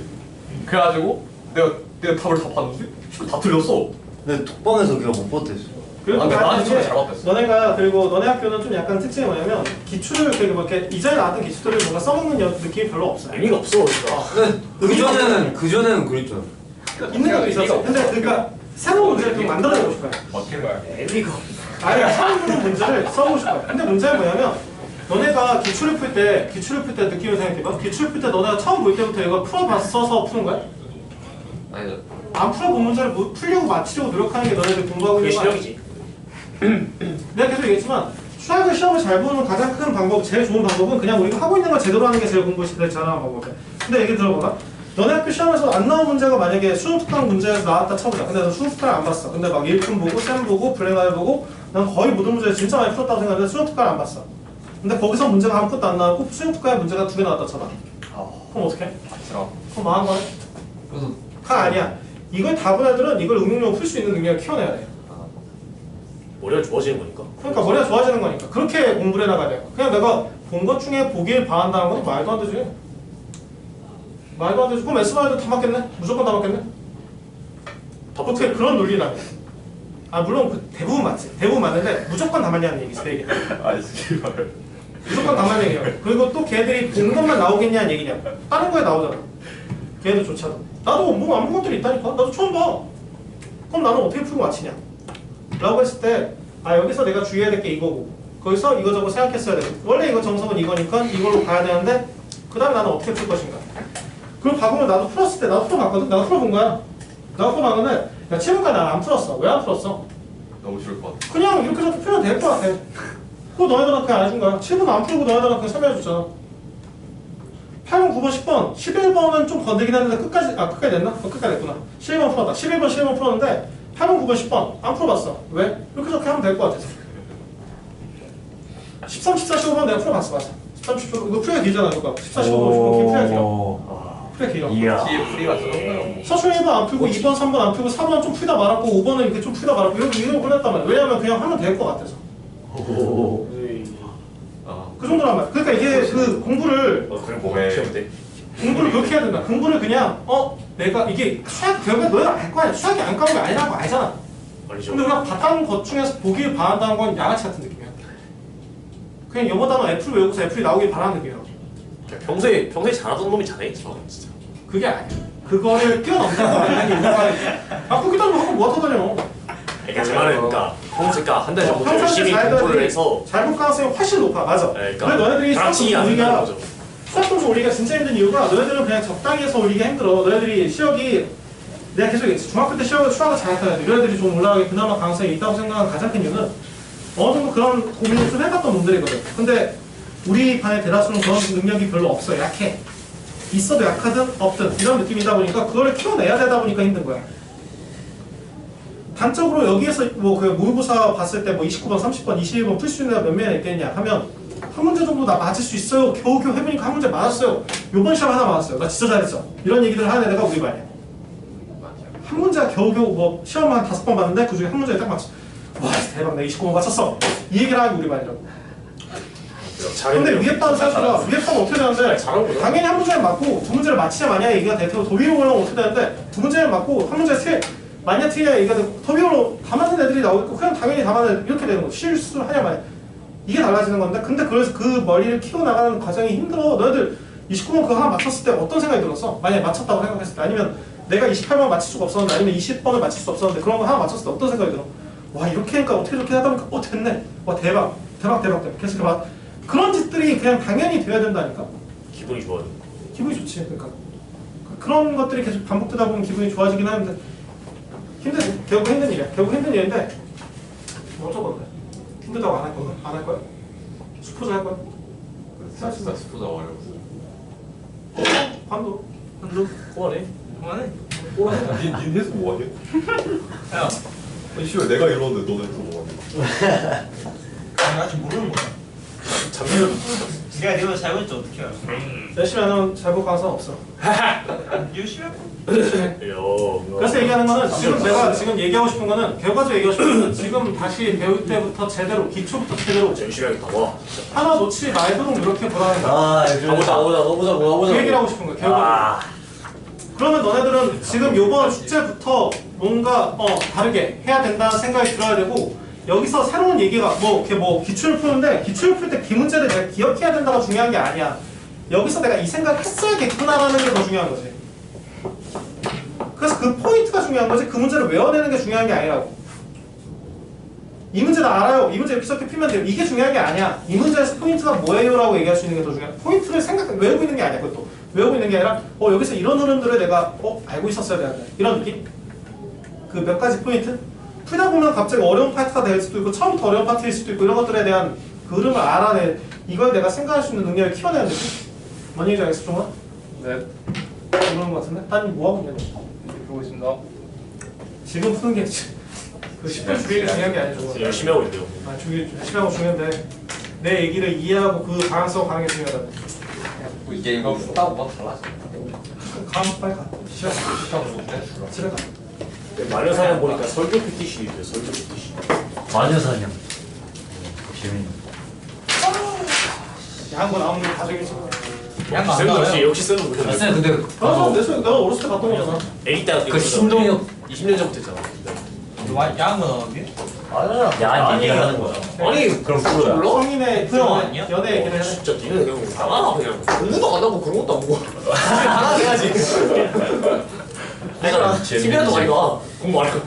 그래가지고 내가 답을 다 봤는데 다 틀렸어. 근데 독방에서 걔가 못 버텼어. 그리고 근데 나한테 이제 잘 맞댔어. 너네가 그리고 너네 학교는 좀 약간 특징이 뭐냐면 기출을 이렇게 이전에 나왔던 기출들을 뭔가 써먹는 느낌이 별로 없어. 의미가 없어. 그러니까. 근데 그전에는 그랬잖아. 있는 것도 있었어. 근데 그러니까 새로운 문제를 좀 만들어내고 싶어요. 맞긴 거야. 의미가 아니 처음 문제를 써보고 싶어요. 근데 문제는 뭐냐면 너네가 기출을 풀 때 느낌을 생각해봐. 기출 풀 때 너네가 처음 볼 때부터 이거 풀어봤어서 푸는 거야? 아니죠. 안 풀어본 문제를 풀려고 맞추려고 노력하는 게 너네들 공부하고 그게 있는 거 아니야? 실력이지. 내가 계속 얘기했지만 수학을 시험을 잘 보는 가장 큰 방법, 제일 좋은 방법은 그냥 우리가 하고 있는 걸 제대로 하는 게 제일 공부 제일 잘하는 방법이야. 근데 얘기 들어봐봐. 너네 학교 시험에서 안 나온 문제가 만약에 수능 특강 문제에서 나왔다 쳐보자. 근데 너 수능 특강을 안 봤어. 근데 막 1품 보고, 쌤 보고, 블랙라이 보고 난 거의 모든 문제를 진짜 많이 풀었다고 생각하는데 수능 특강을 안 봤어. 근데 거기서 문제가 아무것도 안 나왔고 수능 특강에 문제가 2개 나왔다 쳐봐. 그럼 어떡해? 싫어. 그럼 망한 거네? 그래서 다 아니야. 이걸 다 본 애들은 이걸 응용력으로 풀 수 있는 능력을 키워내야 돼. 머리가 좋아지는 거니까. 그러니까 머리가 좋아지는 거니까 그렇게 공부를 해나가야 돼. 그냥 내가 본 것 중에 보길 바란다는 건 말도 안 되지. 말도 안 되지. 그럼 S바이도 다 맞겠네? 무조건 다 맞겠네? 어떻게 그런 논리라면? 물론 그 대부분 맞지. 대부분 맞는데 무조건 다 맞냐는 얘기지. 내 얘기. 아이 씨발. 무조건 강남형이야. 그리고 또 걔들이 본 것만 나오겠냐는 얘기냐. 다른 거에 나오잖아. 걔들조차도. 나도 뭐 안 본 것들이 있다니까. 나도 처음 봐. 그럼 나는 어떻게 풀고 맞히냐? 라고 했을 때 아 여기서 내가 주의해야 될 게 이거고 거기서 이거저거 생각했어야 되고 원래 이거 정석은 이거니까 이걸로 가야 되는데 그 다음에 나는 어떻게 풀 것인가. 그럼 봐보면 나도 풀었을 때 나도 풀어봤거든? 나도 풀어본 거야. 나도 풀어봤는데 야 7번까지 난 안 풀었어. 왜 안 풀었어? 너무 싫을 것 같아. 그냥 이렇게 저렇게 풀면 될 것 같아. 그거 너네들한테 그냥 안 해준 거야. 7번 안 풀고 너네들한테 그냥 설명해줬잖아. 8번, 9번, 10번, 11번은 좀 건들긴 했는데 끝까지 됐나? 끝까지 됐구나. 11번 풀었다. 11번, 11번 풀었는데 8번, 9번, 10번 안 풀어봤어. 왜? 이렇게 저렇게 하면 될 것 같아서. 13, 14, 15번 내가 풀어봤어. 맞아. 13, 15, 이거 풀기가 길잖아. 이거. 14, 15, 15, 풀기가 길어. 풀기가 길어. 이야. 뒤에 프리가 들어가요. 서술 1번 안 풀고 2번, 3번 안 풀고 4번 좀 풀다 말았고 5번은 이렇게 좀 풀다 말았고 이거 풀렸단 말이야. 왜냐면 그냥 하면 될 것 같아서. 아, 그 정도란 말이야. 그러니까 이게 그 공부를 그래 뭐가 시험 때? 공부를 그렇게 해야 된다. 공부를 그냥 내가 이게 수학 결국에 너희가 알 거 아니야. 수학이 안 까는 게 아니라는 거 알잖아. 아니죠. 근데 우리가 봤다는 것 중에서 보길 바란다는 건 양아치 같은 느낌이야. 그냥 영어 단어 애플 외우고서 애플이 나오길 바라는 느낌이야. 평소에 잘하던 놈이 잘하겠죠 진짜. 그게 아니야. 그거를 뛰어넘는다는 게 있는 거야. 아 그렇게 따지면 학교 뭐 하다 다녀. 그러니까 제 말은 평소가 한 달 전부터 평상시에 열심히 잘 공부를 해야지. 해서 잘 볼 가능성이 훨씬 높아. 맞아. 네, 근데 너네들이 수학 가르치기 점수 안 올리기가 된다는 거죠. 수학 점수 올리기가 진짜 힘든 이유가 너네들은 그냥 적당히 해서 올리기가 힘들어. 너네들이 시력이 내가 계속 얘기했지. 중학교 때 시력을 수학을 잘했던 애들 너네들이 좀 올라가기 그나마 가능성이 있다고 생각하는 가장 큰 이유는 어느 정도 그런 고민을 좀 해봤던 놈들이거든. 근데 우리 반의 대다수는 그런 능력이 별로 없어. 약해. 있어도 약하든 없든 이런 느낌이다 보니까 그거를 키워내야 되다 보니까 힘든 거야. 단적으로 여기에서 뭐 그 모의고사 봤을 때 뭐 29번, 30번, 21번 풀 수 있는 애가 몇 명이나 있겠냐 하면 한 문제 정도 나 맞을 수 있어요. 겨우겨우 해보니까 한 문제 맞았어요. 요번 시험 하나 맞았어요. 나 진짜 잘했어. 이런 얘기를 하는 애가 우리 반이야. 한 문제가 겨우겨우 뭐 시험 한 5번 봤는데 그 중에 한 문제에 딱 맞췄어. 와 대박 내가 29번 맞췄어. 이 얘기를 하는 게 우리 반이라고. 근데 위에 반 사실은 위에 반은 어떻게 되는데 당연히 한 문제를 맞고 두 문제를 맞히냐 마냐 얘기가 될 테고 더 위로 올라오면 어떻게 되는데 두 문제를 맞고 한 문제 마냐 틀리냐 얘기가 되고 더 위로 다 맞는 애들이 나오고 그냥 당연히 다 맞는 애들 이렇게 되는 거죠. 실수를 하냐 마냐 이게 달라지는 건데 근데 그래서 그 머리를 키워나가는 과정이 힘들어. 너희들 29번 그거 하나 맞췄을 때 어떤 생각이 들었어? 만약에 맞췄다고 생각했을 때 아니면 내가 28번 맞힐 수가 없었는데 아니면 20번을 맞힐 수 없었는데 그런 거 하나 맞췄을 때 어떤 생각이 들어? 와 이렇게 하니까 어떻게 이렇게 하다 보니까 됐네. 와 대박. 계속 막 그런 짓들이 그냥 당연히 돼야 된다니까. 기분이 좋아요. 기분이 좋지. 그러니까 그런 것들이 계속 반복되다 보면 기분이 좋아지긴 하는데 결국 힘든 일이야. 결국 힘든 일인데 뭐 어쩔 건데? 힘들다고 안 할 건가? 안 할 거야? 수포자 할 거야? 진짜 스포자 어려웠어. 반도 그만해. 그만해. 닌 해서 뭐하게? 야, 아니 씨발 내가 이러는데 너네 해서 뭐하게? 나 아직 모르는 거야. 잠시만. 내가 내가 잘못했지 어떻게 알아? 열심히 안 하면 잘 볼 가능성 없어. 열심히 하고. 그래서 얘기하는 거는 지금 내가 지금 얘기하고 싶은 거는 결과적으로 얘기하고 싶은 거는 지금 다시 배울 때부터 제대로 기초부터 제대로 열심히 하겠다. 와. 하나 놓지 말도록 이렇게 보라는 거야. 가보자. 그 얘기를 하고 싶은 거야. 결과. 그러면 너네들은 지금 요번 숙제부터 뭔가 다르게 해야 된다는 생각이 들어야 되고 여기서 새로운 얘기가 뭐 기출을 푸는데 기출을 풀 때 기문제를 내가 기억해야 된다가 중요한 게 아니야. 여기서 내가 이 생각을 했어야겠구나라는 게 더 중요한 거지. 그래서 그 포인트가 중요한 거지 그 문제를 외워내는 게 중요한 게 아니라고. 이 문제 나 알아요. 이 문제 이렇게 풀면 돼요. 이게 중요한 게 아니야. 이 문제에서 포인트가 뭐예요? 라고 얘기할 수 있는 게 더 중요해. 포인트를 외우고 있는 게 아니야. 그것도 외우고 있는 게 아니라 여기서 이런 흐름들을 내가 알고 있었어야 되는데 이런 느낌? 그 몇 가지 포인트? 풀다 보면 갑자기 어려운 파트가 될 수도 있고 처음부터 어려운 파트일 수도 있고 이런 것들에 대한 그 흐름을 알아내 이걸 내가 생각할 수 있는 능력을 키워내는 느낌? 뭔 얘기인지 알겠어, 종아? 네. 그런 거 같은데? 딴 뭐 하고 있냐? 보고 있습니다. 지금 푸는 게 그 10분 주기가 중요한 게 아니죠. 종아. 열심히 하고 있대요. 열심히 하고 중요한데 내 얘기를 이해하고 그 방향성 가는 게 중요하다. 이게 이거 푸다고 막 달라져. 빨리 가. 시험 못해? 집에 가. 마녀사냥 보니까 설교 PTC 있어요. 설교 PTC. 마녀사냥. 재밌네. 야한 나오는 게 가정이지. 양안 쌤도 나와요. 역시 쌤도 못했네. 쌤 근데 내가 어렸을 때 봤던 거잖아. 애기 때 그 신동엽 20년 전부터 했잖아. 양은 나오는 게? 아니야. 야한 얘기를 하는 거야. 아니 그럼 프로야. 몰라? 성인의 프로 아니야? 연애 얘기를 해. 진짜 니는 그냥 나가 그냥 공부도 안 하고 그런 것도 안 보고 하나 해야지. 내가 TV라도 많이 봐. 공부 안 하고.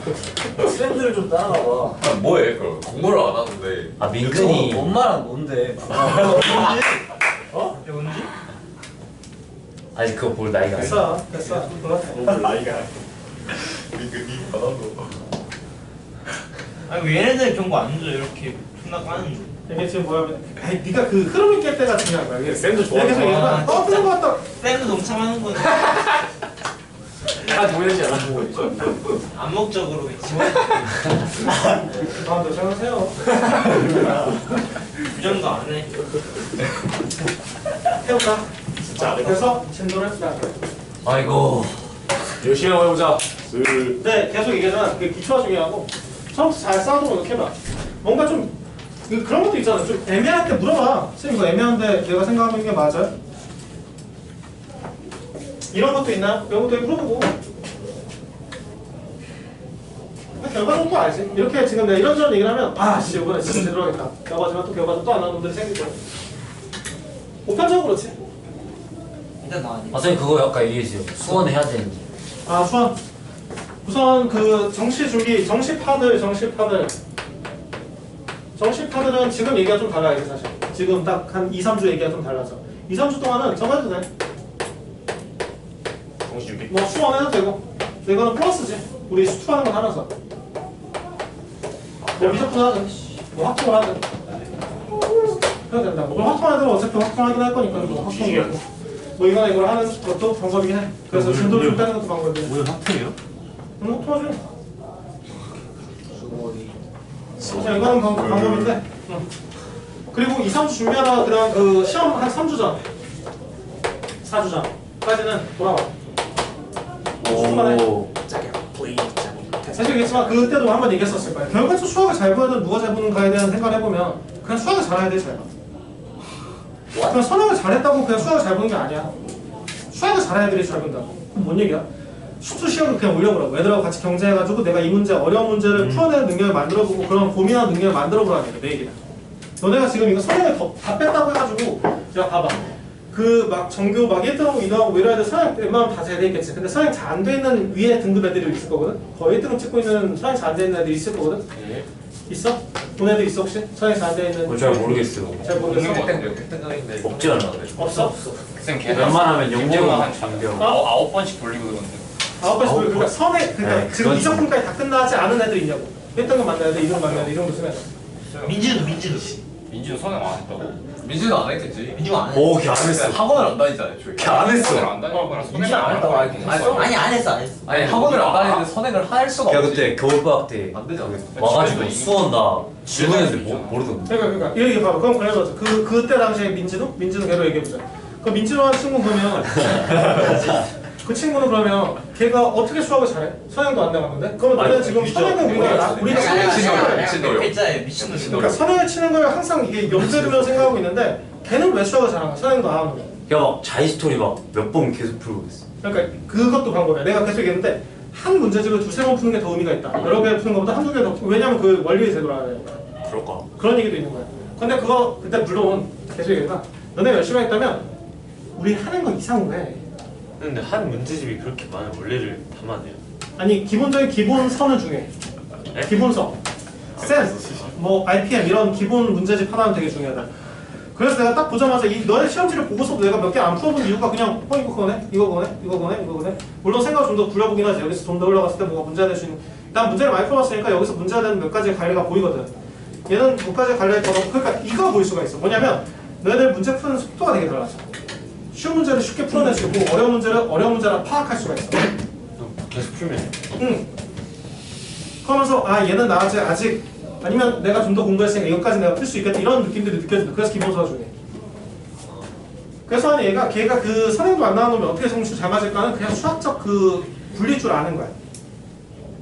트렌드를 좀 따라가 봐. 아, 뭐해 그럼 공부를 안 하는데 아 민근이 뭔 말은 뭔데? 어? 뭔지? 아니 그거 볼 나이가 아니야. 됐어. 그만해. 나이가. 민근이 받아도 아니 왜 얘네들 경고 안 줘? 이렇게 존나 까는데. 이게 지금 뭐냐면, 아니, 네가 그 흐름을 깰 때가 중요한 거야. 이게 쌤도 내가 계속 좋아하는 얘기하면 떠드는 것 같다. 쌤도 동참하는 거는 다 동일하지 않아. 암묵적으로 지원. 마음대로 생각하세요. 부정도 안 해. 해볼까? 진짜 안 해. 그래서 진도를 해보자. 아이고. 열심히 한번 해보자. 네, 계속 얘기하지만 그 기초가 중요하고 처음부터 잘 쌓아두고 이렇게 해봐. 뭔가 좀 그런 것도 있잖아. 좀 애매할 때 물어봐. 선생님 이거 애매한데 내가 생각하는 게 맞아요? 이런 것도 있나요? 이런 것도 물어보고 결과는 또 알지. 이렇게 지금 내가 이런저런 얘기를 하면 아씨 이번에 진짜 제대로 하겠다 라고 하지만 또 결과는 또 안 하는 놈들이 생길 거야. 보편적으로 그렇지. 일단 나 아니야. 아 선생님 그거 아까 얘기했어요. 수원해야 되는지. 아 수원 우선 그 정시파들은 지금 얘기가 좀 달라요. 사실 지금 딱 한 2-3주 얘기가 좀 달라져. 2-3주 동안은 정해도 돼. 정시주기. 뭐 수원해도 되고 이거는 플러스지. 우리 수투하는 건 하면서 뭐 미적분 하든 뭐 확통을 하든 해도 된다. 뭐 확통하든 어차피 확통하긴 할 거니까 뭐 확통을 뭐 이거나 이걸 하는 것도 방법이긴 해. 그래서 진도를 좀 빼는 것도 방법이야. 오늘 학생이에요? 확통하지. 자, 이거는 방법인데. 그리고 2-3주 준비하다가 그냥 그 시험 한 3주 전, 4주 전까지는 돌아와. 오. 사실 얘기했지만 그때도 한번 얘기했었을 거예요. 결과적 수학을 잘 보든 누가 잘 보는가에 대한 생각을 해보면 그냥 수학을 잘해야 돼, 잘. 그냥 선행을 잘했다고 그냥 수학을 잘 보는 게 아니야. 수학을 잘해야 애들이 잘 본다고. 그럼 뭔 얘기야? 수투 시험을 그냥 올려보라고. 애들하고 같이 경쟁해가지고 내가 이 문제, 어려운 문제를 풀어내는 능력을 만들어보고 그런 고민하는 능력을 만들어보라는 얘기야, 내 얘기는. 너네가 지금 이거 선행을 다 뺐다고 해가지고 야 봐봐. 그 막 전교 막 1등하고 2등하고 뭐 이런 애들 선행 웬만하면 다 잘 돼 있겠지. 근데 선행 잘 안 돼 있는 위에 등급 애들이 있을 거거든. 거의 1등급 찍고 있는 선행 잘 안 돼 있는 애들이 있을 거거든. 있어? 본 애들 있어 혹시? 선행 잘 안 돼 있는. 잘 모르겠어요. 잘 모르겠어. 획등적인데 없지 않아. 없어? 쌤 걔는 웬만하면 영재가 영재만 한 장경. 9번씩 돌리고 그러는데 9번씩 보여. 그러니까 선행 그러니까 네, 지금 그건 2점분까지 다 끝나지 않은 애들 있냐고. 1등급 만나야 돼, 2등급 만나야 돼, 이 정도 쓰면 돼. 민지도. 민지는 선행 안 했다고? 민지는 안 했겠지. 민지가 안 해. 오, 걔 안 했어. 학원을 안 다니잖아요. 걔 안 했어. 선행 안 다니는 거랑 선행 민지는 안 했다고 아니 안 했어. 아니 학원을 안 다니는데 선행을 할 수가 걔 없지. 그때 겨울방학 때 안 되지 않겠어? 와가지고 수원 나 질문했는데 모르던데. 그러니까 이 얘기 봐봐. 그럼 그래서 그때 당시에 민지는 걔로 얘기해보자. 그 민지로 한 친구 그러면 그 친구는 그러면 걔가 어떻게 수학을 잘해? 선행도 안 나갔는데? 그러면 너는 지금 선행은 우리가 미친놈이요. 일자에 미친놈이. 그러니까 선행을 치는 걸 항상 이게 염두에 생각하고 있는데 걔는 왜 수학을 잘하는 거야? 선행도 안 하는 거야. 걔가 막 자이스토리 막 몇 번 계속 풀고 있어. 그러니까 그것도 방법이야. 내가 계속 얘기했는데 한 문제집을 2-3번 푸는 게 더 의미가 있다. 여러 개 푸는 것보다 한두 개 더 푸는. 왜냐면 그 원리에 제대로 알아야 되니까. 그럴까? 그런 얘기도 있는 거야. 근데 그거 그때 물론 계속 얘기했다. 너네 열심히 했다면 우리 하는 거 이상으로 해. 근데 한 문제집이 그렇게 많은 원리를 담아내요? 아니 기본적인 기본선을 중요해. 기본선, 셈, 뭐 RPM 이런 기본 문제집 하나는 되게 중요하다. 그래서 내가 딱 보자마자 이 너의 시험지를 보고서도 내가 몇 개 안 풀어본 이유가 그냥 이거 그거네, 이거 그거네, 이거 그거네, 이거 그거네. 물론 생각을 좀 더 굴려보긴 하지. 여기서 좀 더 올라갔을 때 뭐가 문제가 될 수 있는. 난 문제를 많이 풀어봤으니까 여기서 문제가 되는 몇 가지의 관리가 보이거든. 얘는 몇 가지의 관리가 더 그러니까 이거 보일 수가 있어. 뭐냐면 너희들 문제 푸는 속도가 되게 달라져. 쉬운 문제를 쉽게 풀어낼 수 있고 어려운 문제를 어려운 문제라 파악할 수가 있어. 계속 풀면 응. 그러면서 아 얘는 나 아직 아니면 내가 좀 더 공부했으니까 이것까지 내가 풀 수 있겠다 이런 느낌들이 느껴진다. 그래서 기본서가 중요해. 그래서 걔가 그 선행도 안 나오면 어떻게 성취 잘 맞을까는 그냥 수학적 그 굴릴 줄 아는 거야.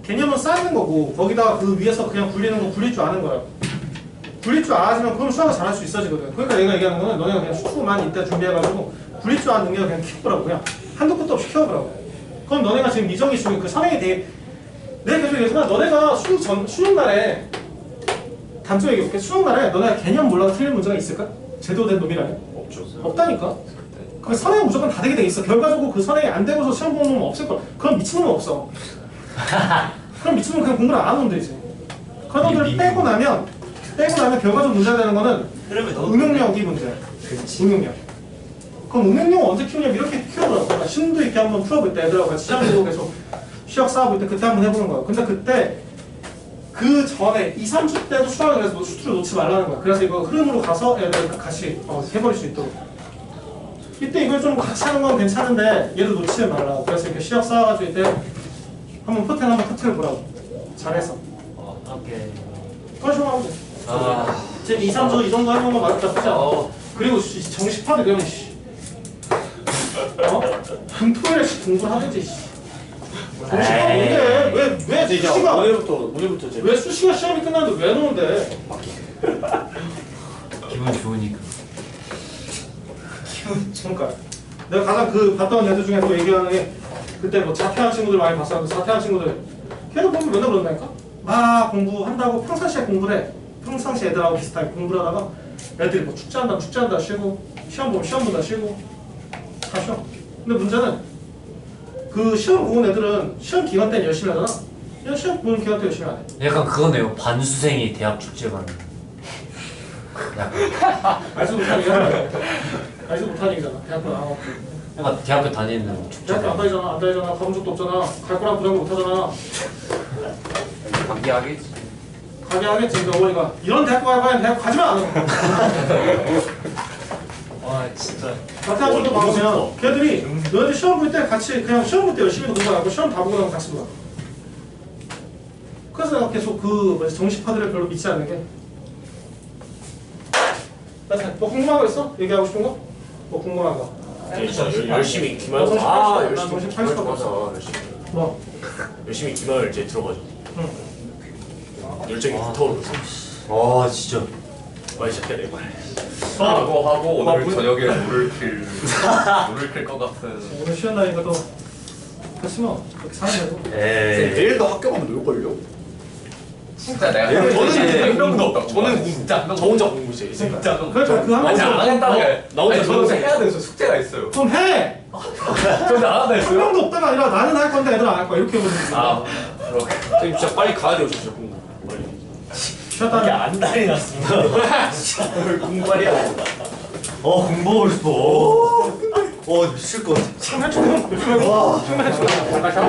개념은 쌓이는 거고 거기다가 그 위에서 그냥 굴리는 거 굴릴 줄 아는 거야. 굴릴 줄 알아지면 그럼 수학을 잘할 수 있어지거든. 그러니까 내가 얘기하는 거는 너네가 그냥 수투만 이때 준비해가지고 굴릴 줄 아는 능력을 그냥 키워보라고. 그냥 한도 끝도 없이 키워보라고. 그럼 너네가 지금 미정이 중에 그 선행에 대해 내가 계속 얘기했지만 너네가 수능 날에 단점 얘기해볼게. 수능날에 너네 개념 몰라도 틀린 문제가 있을까? 제도된 놈이라면? 없죠. 없다니까? 그 선행은 무조건 다 되게 돼 있어. 결과적으로 그 선행이 안 되고서 시험 보는 놈은 없을 거야. 그럼 미친놈은 없어. 그럼 미친놈은 그냥 공부를 안 하면 되지. 그런 놈들을 빼고 나면 결과적으로 문제가 되는 거는 응용력이 문제야. 응용력. 그럼 응용력을 언제 키우냐면 이렇게 키워보라고. 그러니까 심도 있게 한번 풀어볼 때 애들하고 같이 시험 보고 계속 시력 쌓아볼 때 그때 한번 해보는 거야. 근데 그때 그 전에 2, 3주 때도 수학을 해서 수투를 놓지 말라는 거야. 그래서 이거 흐름으로 가서 애들 같이 해버릴 수 있도록. 이때 이걸 좀 같이 하는 건 괜찮은데 얘를 놓치지 말라고. 그래서 이렇게 시력 쌓아가지고 이때 한번 포텐 한번 터트려 보라고. 잘해서. 오케이. 그러시면 돼. 지금 2, 3주 이 정도 하는 거 맞다 보자. 그리고 정식파도 그러면 금토일에 공부를 하든지. 정식파 뭔데? 왜 수시가 오늘부터 이제 왜 수시가 시험이 끝났는데 왜 노는데? 기분 좋으니까. 그러니까 내가 가장 봤던 애들 중에 또 얘기하는 게 그때 뭐 자퇴한 친구들 많이 봤었는데 자퇴한 친구들 걔들 공부 맨날 그런다니까? 막 공부한다고 평상시에 공부를 해. 평상시 애들하고 비슷하게 공부를 하다가 애들이 뭐 축제한다 쉬고 시험 보면 시험 본다 쉬고 다 쉬어. 근데 문제는 그 시험 보는 애들은 시험 기간 때는 열심히 하잖아. 얘는 시험 보는 기간 때 열심히 안 해. 약간 그거네요. 반수생이 대학 축제 가는. 약간. 알지도 못하는 얘기잖아. 알지도 못하는 얘기잖아. 대학교 나와갖고. 약간 대학교 다니는 축제. 대학교 안 다니잖아. 가본 적도 없잖아. 갈 거랑 부담도 못하잖아. 관계 하겠지. 가게 하겠지. 그러니까 어머니가 이런 대학교 갈 바엔 대학 가지 마. 와 진짜. 자퇴한 친구도 많으면 걔들이 너희들 시험 볼 때 같이 그냥 시험 볼 때 열심히 공부하고 시험 다 보고 나면 같이 놀아. 그래서 내가 계속 정식파들을 별로 믿지 않는 게. 뭐 궁금한 거 있어? 얘기하고 싶은 거? 뭐 궁금한 거? 열심히 기말 정식 열심히 80% 기말 없어. 열심히 뭐? 열심히 기말 이제 들어가죠. 응. 열정이 불타오르면서 아 진짜. 빨리 시작해야 돼. 하고 오늘 저녁에 물을 킬 것 같은. 오늘 쉬는 날이니까 또 그렇지 뭐 그렇게 사는 거고. 에이. 내일도 학교 가면 놀걸요? 진짜 내가 저는 한 명도 없다. 저는 진짜 한 저 명도 혼자 공부했어요. 진짜 좀. 그러니까 그한 아니 안 했다는 게 나 혼자 아니, 저는 저는 해야 돼서 숙제가 있어요. 좀 해! 근데 안 한다 한 했어요? 명도 없다가 아니라 나는 할 건데 애들은 안 할 거야 이렇게 해버리는 아 거야. 그렇게. 선생님 진짜 빨리 가야 돼요 진짜 공부. 빨리. 쉬었다 하면 안달이 났습니다. 공부 빨리 해야 돼. 공부하고 싶어. 미칠 것 같아. 좀 해줘. 좀 해줘. 좀 해줘.